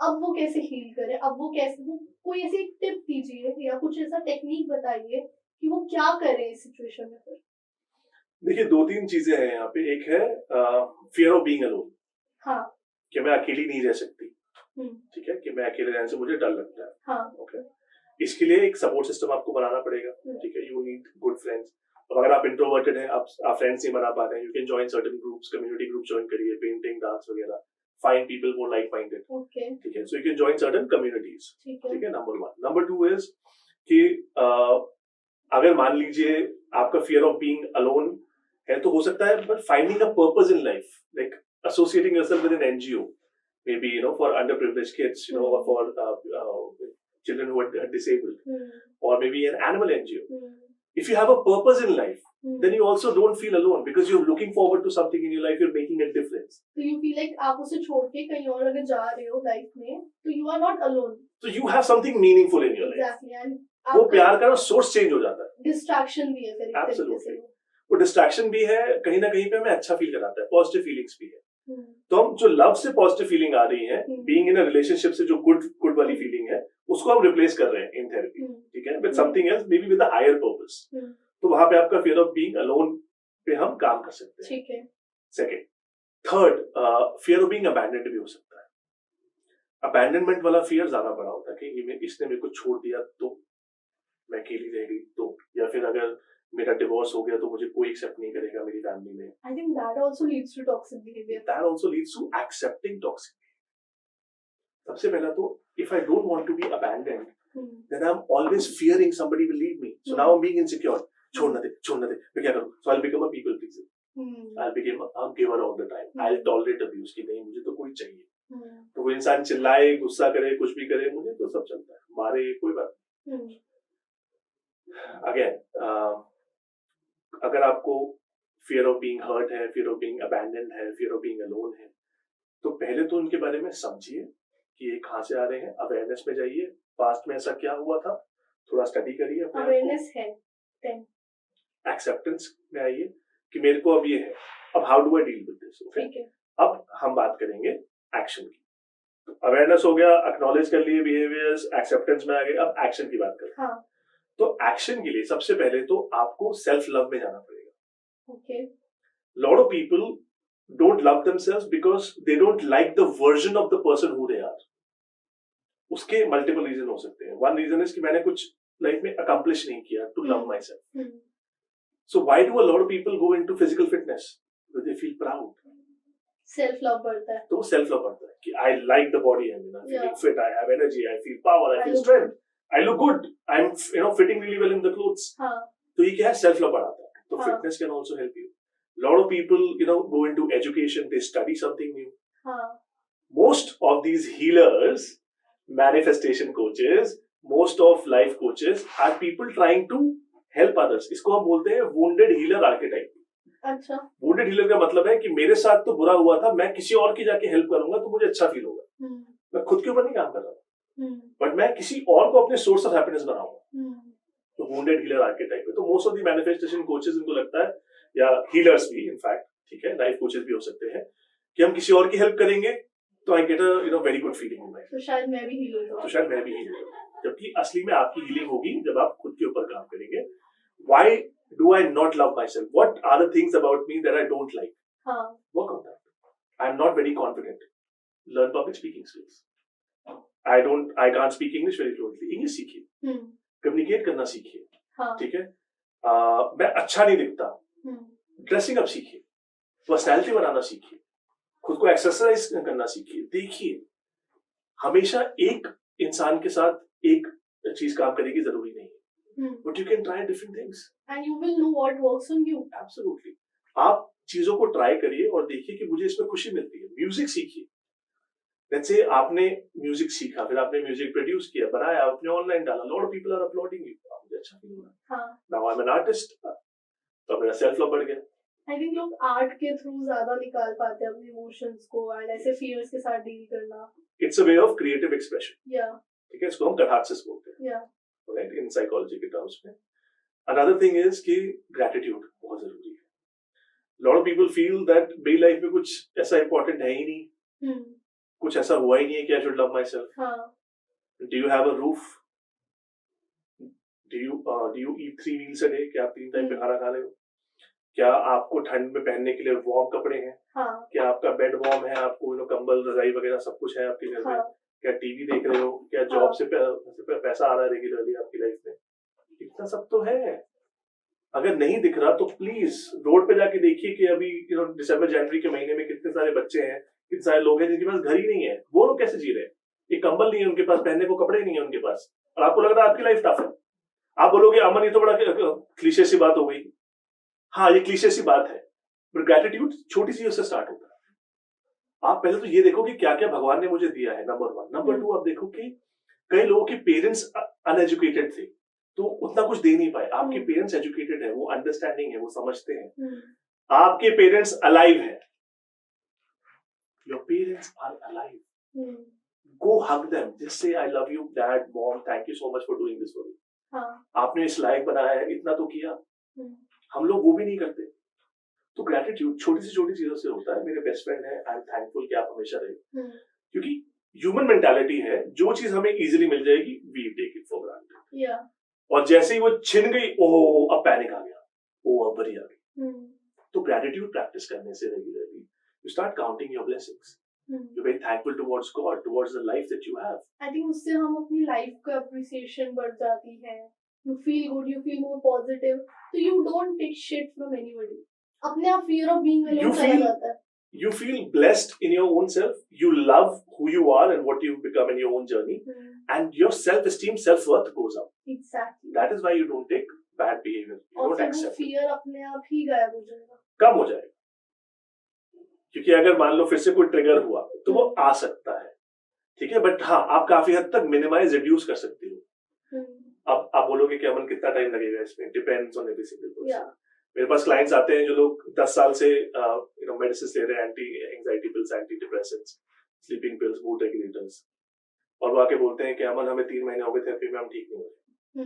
अब वो कैसे हील करे, अब वो कैसे, वो कोई ऐसी टिप दीजिए या कुछ ऐसा टेक्निक बताइए कि वो क्या करे इस सिचुएशन में। फिर देखिए 2-3 चीजें हैं यहाँ पे। एक है फियर ऑफ बीइंग अलोन। हाँ, कि मैं अकेली नहीं रह सकती। ठीक है, कि मैं अकेले रहने से मुझे डर लगता है। हाँ, ओके, इसके लिए एक सपोर्ट सिस्टम आपको बनाना पड़ेगा। ठीक है, यू नीड गुड फ्रेंड्स। और अगर आप इंट्रोवर्टेड हैं, आप फ्रेंड्स नहीं बना पा रहे हैं, you can join certain groups, community group join करिए, पेंटिंग, डांस वगैरह, फाइंड पीपल वो लाइक माइंडेड। ओके, ठीक है, so you can join certain communities. ठीक है, नंबर 1। नंबर 2 इज कि अगर मान लीजिए आपका फियर ऑफ बीइंग अलोन है, तो हो सकता है but finding a purpose in life, like associating yourself with an NGO, maybe for underprivileged kids, or for children who are disabled, or maybe an animal NGO. If you have a purpose in life, then you also don't feel alone because you're looking forward to something in your life, you're making a difference. So you feel like आप उसे छोड़ के कहीं और अगर जा रहे हो लाइफ में, तो you are not alone. So you have something meaningful in your life. Exactly. And वो प्यार का सोर्स चेंज हो जाता है. डिस्ट्रैक्शन भी है फिर एक तरीके से. वो डिस्ट्रैक्शन भी है, कहीं ना कहीं पे हमें अच्छा फील कराता है, पॉजिटिव फीलिंग्स भी है. तो हम जो लव से पॉजिटिव फीलिंग आ रही है, बीइंग इन अ रिलेशनशिप से जो गुड वाली फीलिंग है, उसको हम रिप्लेस कर रहे हैं इन थेरेपी. ठीक है, with something else, maybe with a higher purpose. तो वहां पे आपका फियर ऑफ बीइंग अलोन पे हम काम कर सकते हैं. ठीक है. Second, third, fear of being abandoned भी हो सकता है. अबैंडनमेंट वाला फियर ज्यादा बड़ा होता है कि इसने मेरे को छोड़ दिया तो मैं अकेली रह गई तो, या फिर अगर मेरा डिवोर्स हो गया तो मुझे कोई एक्सेप्ट नहीं करेगा मेरी फैमिली में. I think that also leads to toxic behavior. That also leads to accepting toxic behavior. सबसे पहला तो if I don't want to be abandoned, then I'm always fearing somebody will leave me. So now I'm being insecure. छोड़ना दे, मैं क्या करूँ? So I'll become a people pleaser. I'll become a giver all the time. I'll tolerate abuse कि नहीं, मुझे तो कोई चाहिए. तो वो इंसान चिल्लाए, गुस्सा करे, कुछ भी करे, मुझे तो सब चलता है, मारे, कोई बात नहीं. Again, अगर आपको फियर ऑफ बीइंग हर्ट है, फियर ऑफ बीइंग अबैंडन्ड है, फियर ऑफ बीइंग अलोन है, तो पहले तो उनके बारे में समझिए कि ये कहाँ से आ रहे हैं. अवेयरनेस में जाइए, पास्ट में ऐसा क्या हुआ था, थोड़ा स्टडी करिए. अवेयरनेस है. एक्सेप्टेंस में आइए कि मेरे को अब ये है, अब how do I deal with this. Okay, अब हम बात करेंगे एक्शन की. अवेयरनेस हो गया, एक्नॉलेज कर लिए बिहेवियर्स, एक्सेप्टेंस में आ गए, अब एक्शन की बात करें. हाँ. तो एक्शन के लिए सबसे पहले तो आपको सेल्फ लव में जाना पड़ेगा. Okay. Lot of people don't love themselves because they don't like the version of the person who they are. उसके multiple reason हो सकते हैं. One reason is कि मैंने कुछ लाइफ में accomplish नहीं किया to love myself. So why do a lot of people go into physical fitness? Because they feel proud. Self love बढ़ता है. तो self love बढ़ता है कि I like the body I'm in. I'm feeling fit. I have energy. I feel power. I feel strength. I look good. I'm fitting really well in the clothes. हाँ. तो ये क्या है? Self love बढ़ाता है. So fitness can also help you. A lot of people, go into education. They study something new. Most of these healers, manifestation coaches, most of life coaches are people trying to help others. इसको हम बोलते हैं wounded healer archetype. अच्छा. Wounded healer का मतलब है कि मेरे साथ तो बुरा हुआ था, मैं किसी और की जाके हेल्प करूंगा तो मुझे अच्छा फील होगा. मैं खुद के ऊपर नहीं काम कर रहा, बट मैं किसी और को अपने सोर्स ऑफ हैप्पीनेस बनाऊंगा. तो wounded healer archetype है. तो most of the manifestation coaches इनको लगता है, या healers भी इनफैक्ट, ठीक है, लाइफ कोचेस भी हो सकते हैं, कि हम किसी और की हेल्प करेंगे तो I get a very good feeling in life. तो शायद मैं भी हील हो. जबकि असली में आपकी हीलिंग होगी जब आप खुद के ऊपर काम करेंगे. Why do I not love myself? What are the things about me that I don't like? Work on that. I am not very confident. Learn public speaking skills. I can't speak English very fluently. English सीखिए, कम्युनिकेट करना सीखिए. ठीक है. मैं अच्छा नहीं दिखता, ड्रेसिंग अप सीखिए, पर्सनैलिटी बनाना सीखिए, खुद को एक्सरसाइज करना सीखिए. देखिए, हमेशा एक इंसान के साथ एक चीज काम करेगी जरूरी नहीं है, but you can try different things and you will know what works on you. Absolutely. आप चीजों को ट्राई करिए और देखिए कि मुझे इसमें खुशी मिलती है. म्यूजिक सीखिए. लेट्स से आपने म्यूजिक सीखा, फिर आपने म्यूजिक प्रोड्यूस किया, बनाया, आपने ऑनलाइन डाला, lot of people are uploading you. मुझे अच्छा फील हो रहा है. Now I am an artist. तो मेरा सेल्फ लव बढ़ गया. आई थिंक लोग आर्ट के थ्रू ज्यादा निकाल पाते हैं अपने इमोशंस को एंड ऐसे फियर्स के साथ डील करना. It's a way of creative expression. या ठीक है, इसको हम कैथार्सिस बोलते हैं. या राइट, इन साइकोलॉजी के टर्म्स में. अनदर थिंग इज कि ग्रेटिट्यूड बहुत जरूरी है. Lot of people feel that मेरी लाइफ में कुछ ऐसा इंपॉर्टेंट है ही नहीं, कुछ ऐसा हुआ ही नहीं है कि I should love my self. Do you have a roof? Do you eat 3 meals a day? क्या आप 3 टाइम पे खाना खा रहे हो? क्या आपको ठंड में पहनने के लिए वार्म कपड़े हैं? क्या आपका बेड वार्म है? आपको कंबल, रजाई वगैरह सब कुछ है आपके घर में? क्या टीवी देख रहे हो? क्या जॉब से पैसा आ रहा है रेगुलरली आपकी लाइफ में? इतना सब तो है. अगर नहीं दिख रहा तो प्लीज रोड पे जाके देखिए कि अभी दिसंबर जनवरी के महीने में कितने सारे बच्चे हैं, कितने सारे लोग हैं जिनके पास घर ही नहीं है. वो लोग कैसे जी रहे हैं? एक कंबल नहीं है उनके पास, पहनने को कपड़े नहीं है उनके पास, और आपको लग रहा है आपकी लाइफ टफ है. आप बोलोगे अमन ये तो बड़ा क्लीशे सी बात हो गई. हाँ, ये क्लीशे सी बात है, बट ग्रेटिट्यूड छोटी चीजों से स्टार्ट होता है. आप पहले तो ये देखो कि क्या क्या भगवान ने मुझे दिया है, नंबर 1. नंबर 2, आप देखो कि कई लोगों के पेरेंट्स अनएजुकेटेड थे, तो उतना कुछ दे नहीं पाए। आपके पेरेंट्स एजुकेटेड है, वो अंडरस्टैंडिंग है, वो समझते हैं। आपके पेरेंट्स अलाइव है, your parents are alive, go hug them, just say I love you dad mom, thank you so much for doing this for me. आपने इस लायक बनाया है, इतना तो किया। हम लोग वो भी नहीं करते। तो ग्रेटिट्यूड छोटी से छोटी चीजों से होता है। मेरे बेस्ट फ्रेंड है, आई एम थैंकफुल कि आप हमेशा रहे, क्योंकि ह्यूमन मेंटालिटी है, जो चीज हमें इजीली मिल जाएगी we take it for granted, और जैसे ही वो छिन गई, ओह अब पैनिक आ गया, ओह अब बरी आ गई। तो ग्रेटिट्यूड प्रैक्टिस करने से regularly you start counting your blessings, you very thankful towards God, towards the life that you have. I think उससे हम अपनी लाइफ का अप्रिसिएशन बढ़ जाती है। You feel good, you feel more positive, तो you don't take shit from anybody. अपने आप फियर ऑफ बीइंग अलोन चला जाता है। You feel blessed in your own self. You love who you are and what you've become in your own journey, and your self-esteem, self-worth goes up. Exactly. That is why you don't take bad behavior. You don't accept. fear अपने आप ही गायब हो जाएगा, कम हो जाएगा, क्योंकि अगर मान लो फिर से कोई ट्रिगर हुआ तो वो आ सकता है, ठीक है, बट हाँ आप काफी हद तक मिनिमाइज रिड्यूस कर सकती हो। अब आप बोलोगे कि अमन कितना टाइम लगेगा इसमें, depends on every single person. मेरे पास क्लाइंट्स आते हैं जो लोग 10 साल से मेडिसिन ले रहे हैं, anti anxiety pills, anti depressants, sleeping pills, mood regulators, और वो आके बोलते हैं कि अमन हमें 3 महीने हो गए थेरेपी में, हम ठीक नहीं हो रहे।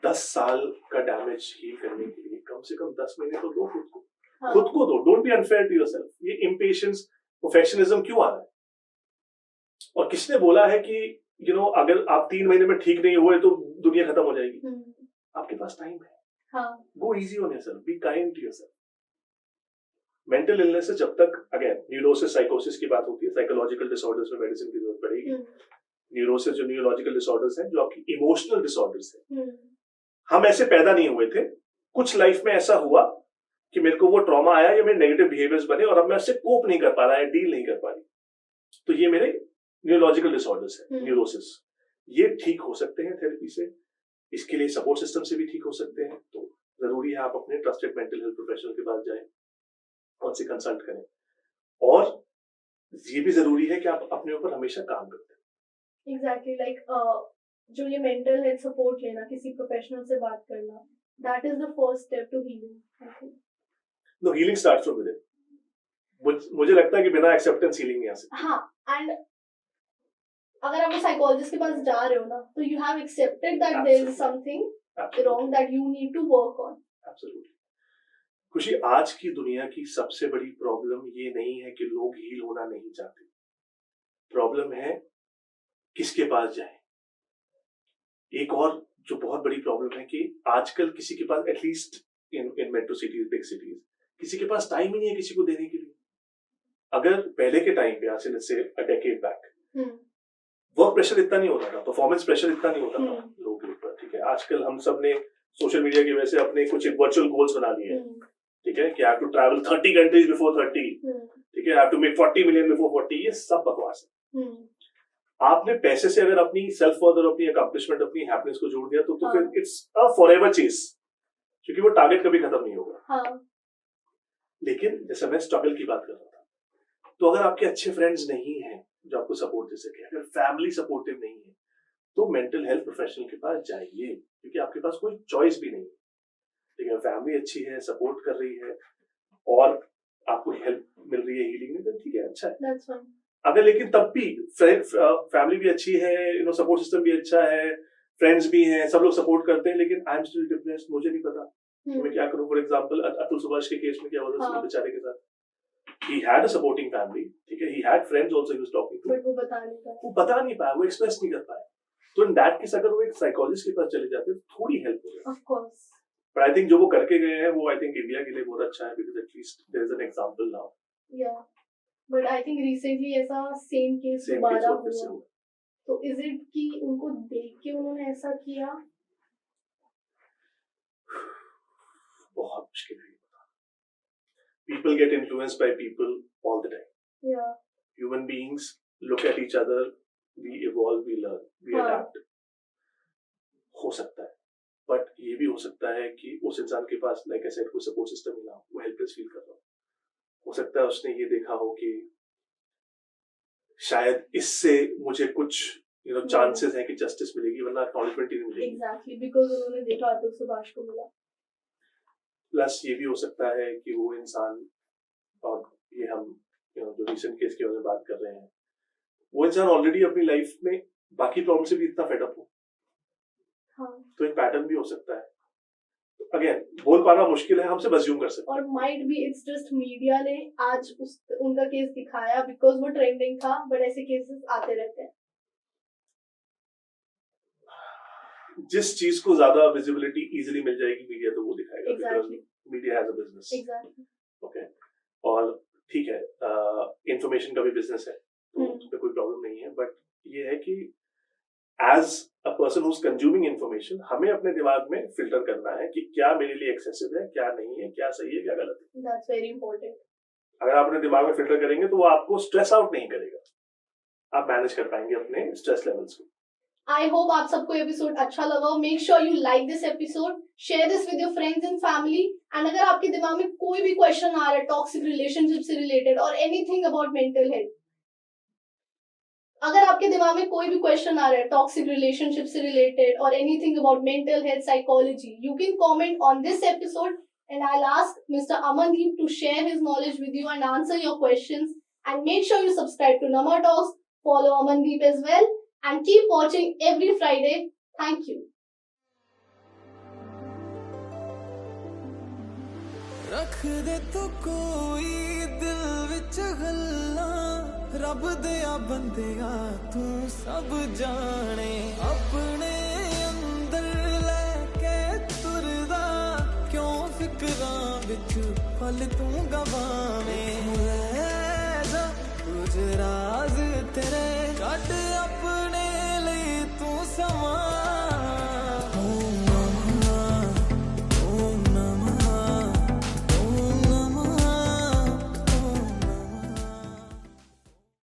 10 साल का डैमेज हील करने के लिए कम से कम 10 महीने तो दो खुद को। खुद को दो, don't be unfair to yourself. ये इम्पेशंस, परफेक्शनिज्म क्यों आ रहा है? और किसने बोला है कि अगर आप 3 महीने में ठीक नहीं हुए तो दुनिया खत्म हो जाएगी? आपके पास टाइम है। Go easy on yourself, be kind to yourself. Mental illness से जब तक, अगेन न्यूरोसिस साइकोसिस की बात होती है, साइकोलॉजिकल डिसऑर्डर्स में मेडिसिन की जरूरत पड़ेगी। न्यूरोसिस जो न्यूरोलॉजिकल डिसऑर्डर्स हैं, जो आपकी इमोशनल डिसऑर्डर्स हैं, हम ऐसे पैदा नहीं हुए थे, कुछ लाइफ में ऐसा हुआ कि मेरे को वो ट्रॉमा आया या मेरे नेगेटिव बिहेवियर्स बने और अब मैं उससे कोप नहीं कर पा रहा है, डील नहीं कर पा रही, तो ये मेरे न्यूरोलॉजिकल डिसऑर्डर्स है, न्यूरोसिस। ये ठीक हो सकते हैं थेरेपी से, इसके लिए सपोर्ट सिस्टम से भी ठीक हो सकते हैं। तो जरूरी है आप अपने ट्रस्टेड मेंटल हेल्थ प्रोफेशनल के पास जाएं, उनसे कंसल्ट करें, और ये भी जरूरी है कि आप अपने ऊपर हमेशा काम करते हैं। एग्जैक्टली, लाइक जो ये मेंटल हेल्थ सपोर्ट लेना, किसी प्रोफेशनल से बात करना, that is the first step to healing, I think. No, healing starts from within. मुझे लगता है कि बिना एक्सेप्टेंस हीलिंग नहीं आ सकती। हाँ, एंड अगर आप साइकोलॉजिस्ट के पास जा रहे हो ना, तो you have accepted that there is something wrong that you need to work on. Absolutely. Khushi, आज की दुनिया की सबसे बड़ी प्रॉब्लम ये नहीं है कि लोग हील होना नहीं चाहते, प्रॉब्लम है किसके पास जाए। एक और जो बहुत बड़ी प्रॉब्लम है कि आजकल किसी के पास, at least in metro cities, big cities, किसी के पास टाइम ही नहीं है किसी को देने के लिए। अगर पहले के टाइम पे, आज से a decade back, work pressure इतना नहीं होता था, परफॉर्मेंस प्रेशर इतना नहीं होता था लोगों के ऊपर, ठीक है। आजकल हम सब ने सोशल मीडिया की वजह से अपने कुछ वर्चुअल गोल्स बना लिए हैं, ठीक है, कि I have to travel 30 countries before 30, ठीक है, I have to make 40 million before 40। ये सब बकवास है। आपने पैसे से अगर अपनी सेल्फ वर्थ और अपनी अकम्प्लिशमेंट, अपनी हैप्पीनेस को जोड़ दिया तो फिर इट्स अ फॉरएवर चेस, क्योंकि वो टारगेट कभी खत्म नहीं होगा। लेकिन जैसे मैं स्ट्रगल की बात कर रहा था, तो अगर आपके अच्छे फ्रेंड्स नहीं हैं जो आपको सपोर्ट दे सके, अगर फैमिली सपोर्टिव नहीं है, तो मेंटल हेल्थ प्रोफेशनल के पास जाइए, क्योंकि आपके पास कोई चॉइस भी नहीं है। लेकिन फैमिली अच्छी है, सपोर्ट कर रही है और आपको हेल्प मिल रही है हीलिंग में, तो ठीक है, अच्छा है। अगर लेकिन तब भी फैमिली भी अच्छी है, सपोर्ट सिस्टम भी अच्छा है, फ्रेंड्स भी हैं, सब लोग सपोर्ट करते हैं, लेकिन आई एम स्टिल डिप्रेस्ड, मुझे नहीं पता कि मैं क्या करूं। फॉर एग्जांपल अतुल सुभाष के केस में क्या हुआ था बेचारे के साथ। He had a supporting family, ठीक है, he had friends also he was talking to, but वो बता नहीं पाया, वो एक्सप्रेस नहीं कर पाया। तो इन दैट केस अगर वो एक साइकोलॉजिस्ट के पास चले जाते तो थोड़ी हेल्प हो जाती। Of course, but I think जो वो करके गए हैं वो आई थिंक इंडिया के लिए बहुत अच्छा है, because at least there is an example now. या बट आई थिंक रिसेंटली ऐसा सेम केस दोबारा हुआ, तो इज इट कि उनको देख के उन्होंने ऐसा किया? बहुत मुश्किल है। People get influenced by people all the time. Yeah. Human beings look at each other, we evolve, we learn, we adapt. हो सकता है, बट ये भी हो सकता है कि उस इंसान के पास, लाइक आई सेड, कोई सपोर्ट सिस्टम ही ना हो, वो हेल्पलेस फील कर रहा हो सकता है उसने ये देखा हो कि शायद इससे मुझे कुछ चांसेस हैं कि जस्टिस मिलेगी, वरना एक्नॉलेजमेंट ही नहीं मिलेगी। एग्जैक्टली, बिकॉज उन्होंने देखा अतुल सुभाष को मिला। प्लस ये भी हो सकता है कि वो इंसान, और ये हम जो रिसेंट केस के बारे में बात कर रहे हैं, वो इंसान ऑलरेडी अपनी लाइफ में बाकी प्रॉब्लम से भी इतना फेड अप हो। हाँ। तो एक पैटर्न भी हो सकता है। अगेन बोल पाना मुश्किल है, हमसे अज्यूम कर सकते हैं। और might be it's just media ने आज उनका केस दिखाया बिकॉज वो ट्रेंडिंग था, बट ऐसे केसेस आते रहते हैं। जिस चीज को ज्यादा विजिबिलिटी इजीली मिल जाएगी मीडिया, तो वो दिखाएगा। Exactly. Media has a business. Exactly. Okay, और ठीक है, इंफॉर्मेशन का भी बिजनेस है, तो उसमें कोई प्रॉब्लम नहीं है। बट ये है कि as a person who is consuming information, हमें अपने दिमाग में फिल्टर करना है कि क्या मेरे लिए एक्सेसिव है, क्या नहीं है, क्या सही है, क्या गलत है। That's very important. अगर आप अपने दिमाग में फिल्टर करेंगे तो वो आपको स्ट्रेस आउट नहीं करेगा, आप मैनेज कर पाएंगे अपने स्ट्रेस लेवल्स को। आई होप आप सबको एपिसोड अच्छा लगा। Make sure you like this episode, share this with your friends and family. And अगर आपके दिमाग में कोई भी क्वेश्चन आ रहा है टॉक्सिक रिलेशनशिप से रिलेटेड और एनीथिंग अबाउट मेंटल हेल्थ, अगर आपके दिमाग में कोई भी क्वेश्चन आ रहा है टॉक्सिक रिलेशनशिप से रिलेटेड और anything about mental health, psychology, you can comment on this episode and I'll ask Mr. Amandeep to share his knowledge with you and answer your questions. And make sure you subscribe to Nama Talks, follow Amandeep as well, and keep watching every Friday. Thank you. रख दे तो कोई दिल विच गल्लां, रब दिया बंदिया तू सब जाने, अपने अंदर लेके तुरदा, क्यों फिकरां विच पल तू गवावें, जा कुछ राज तेरे कट अपने लिए तू समा।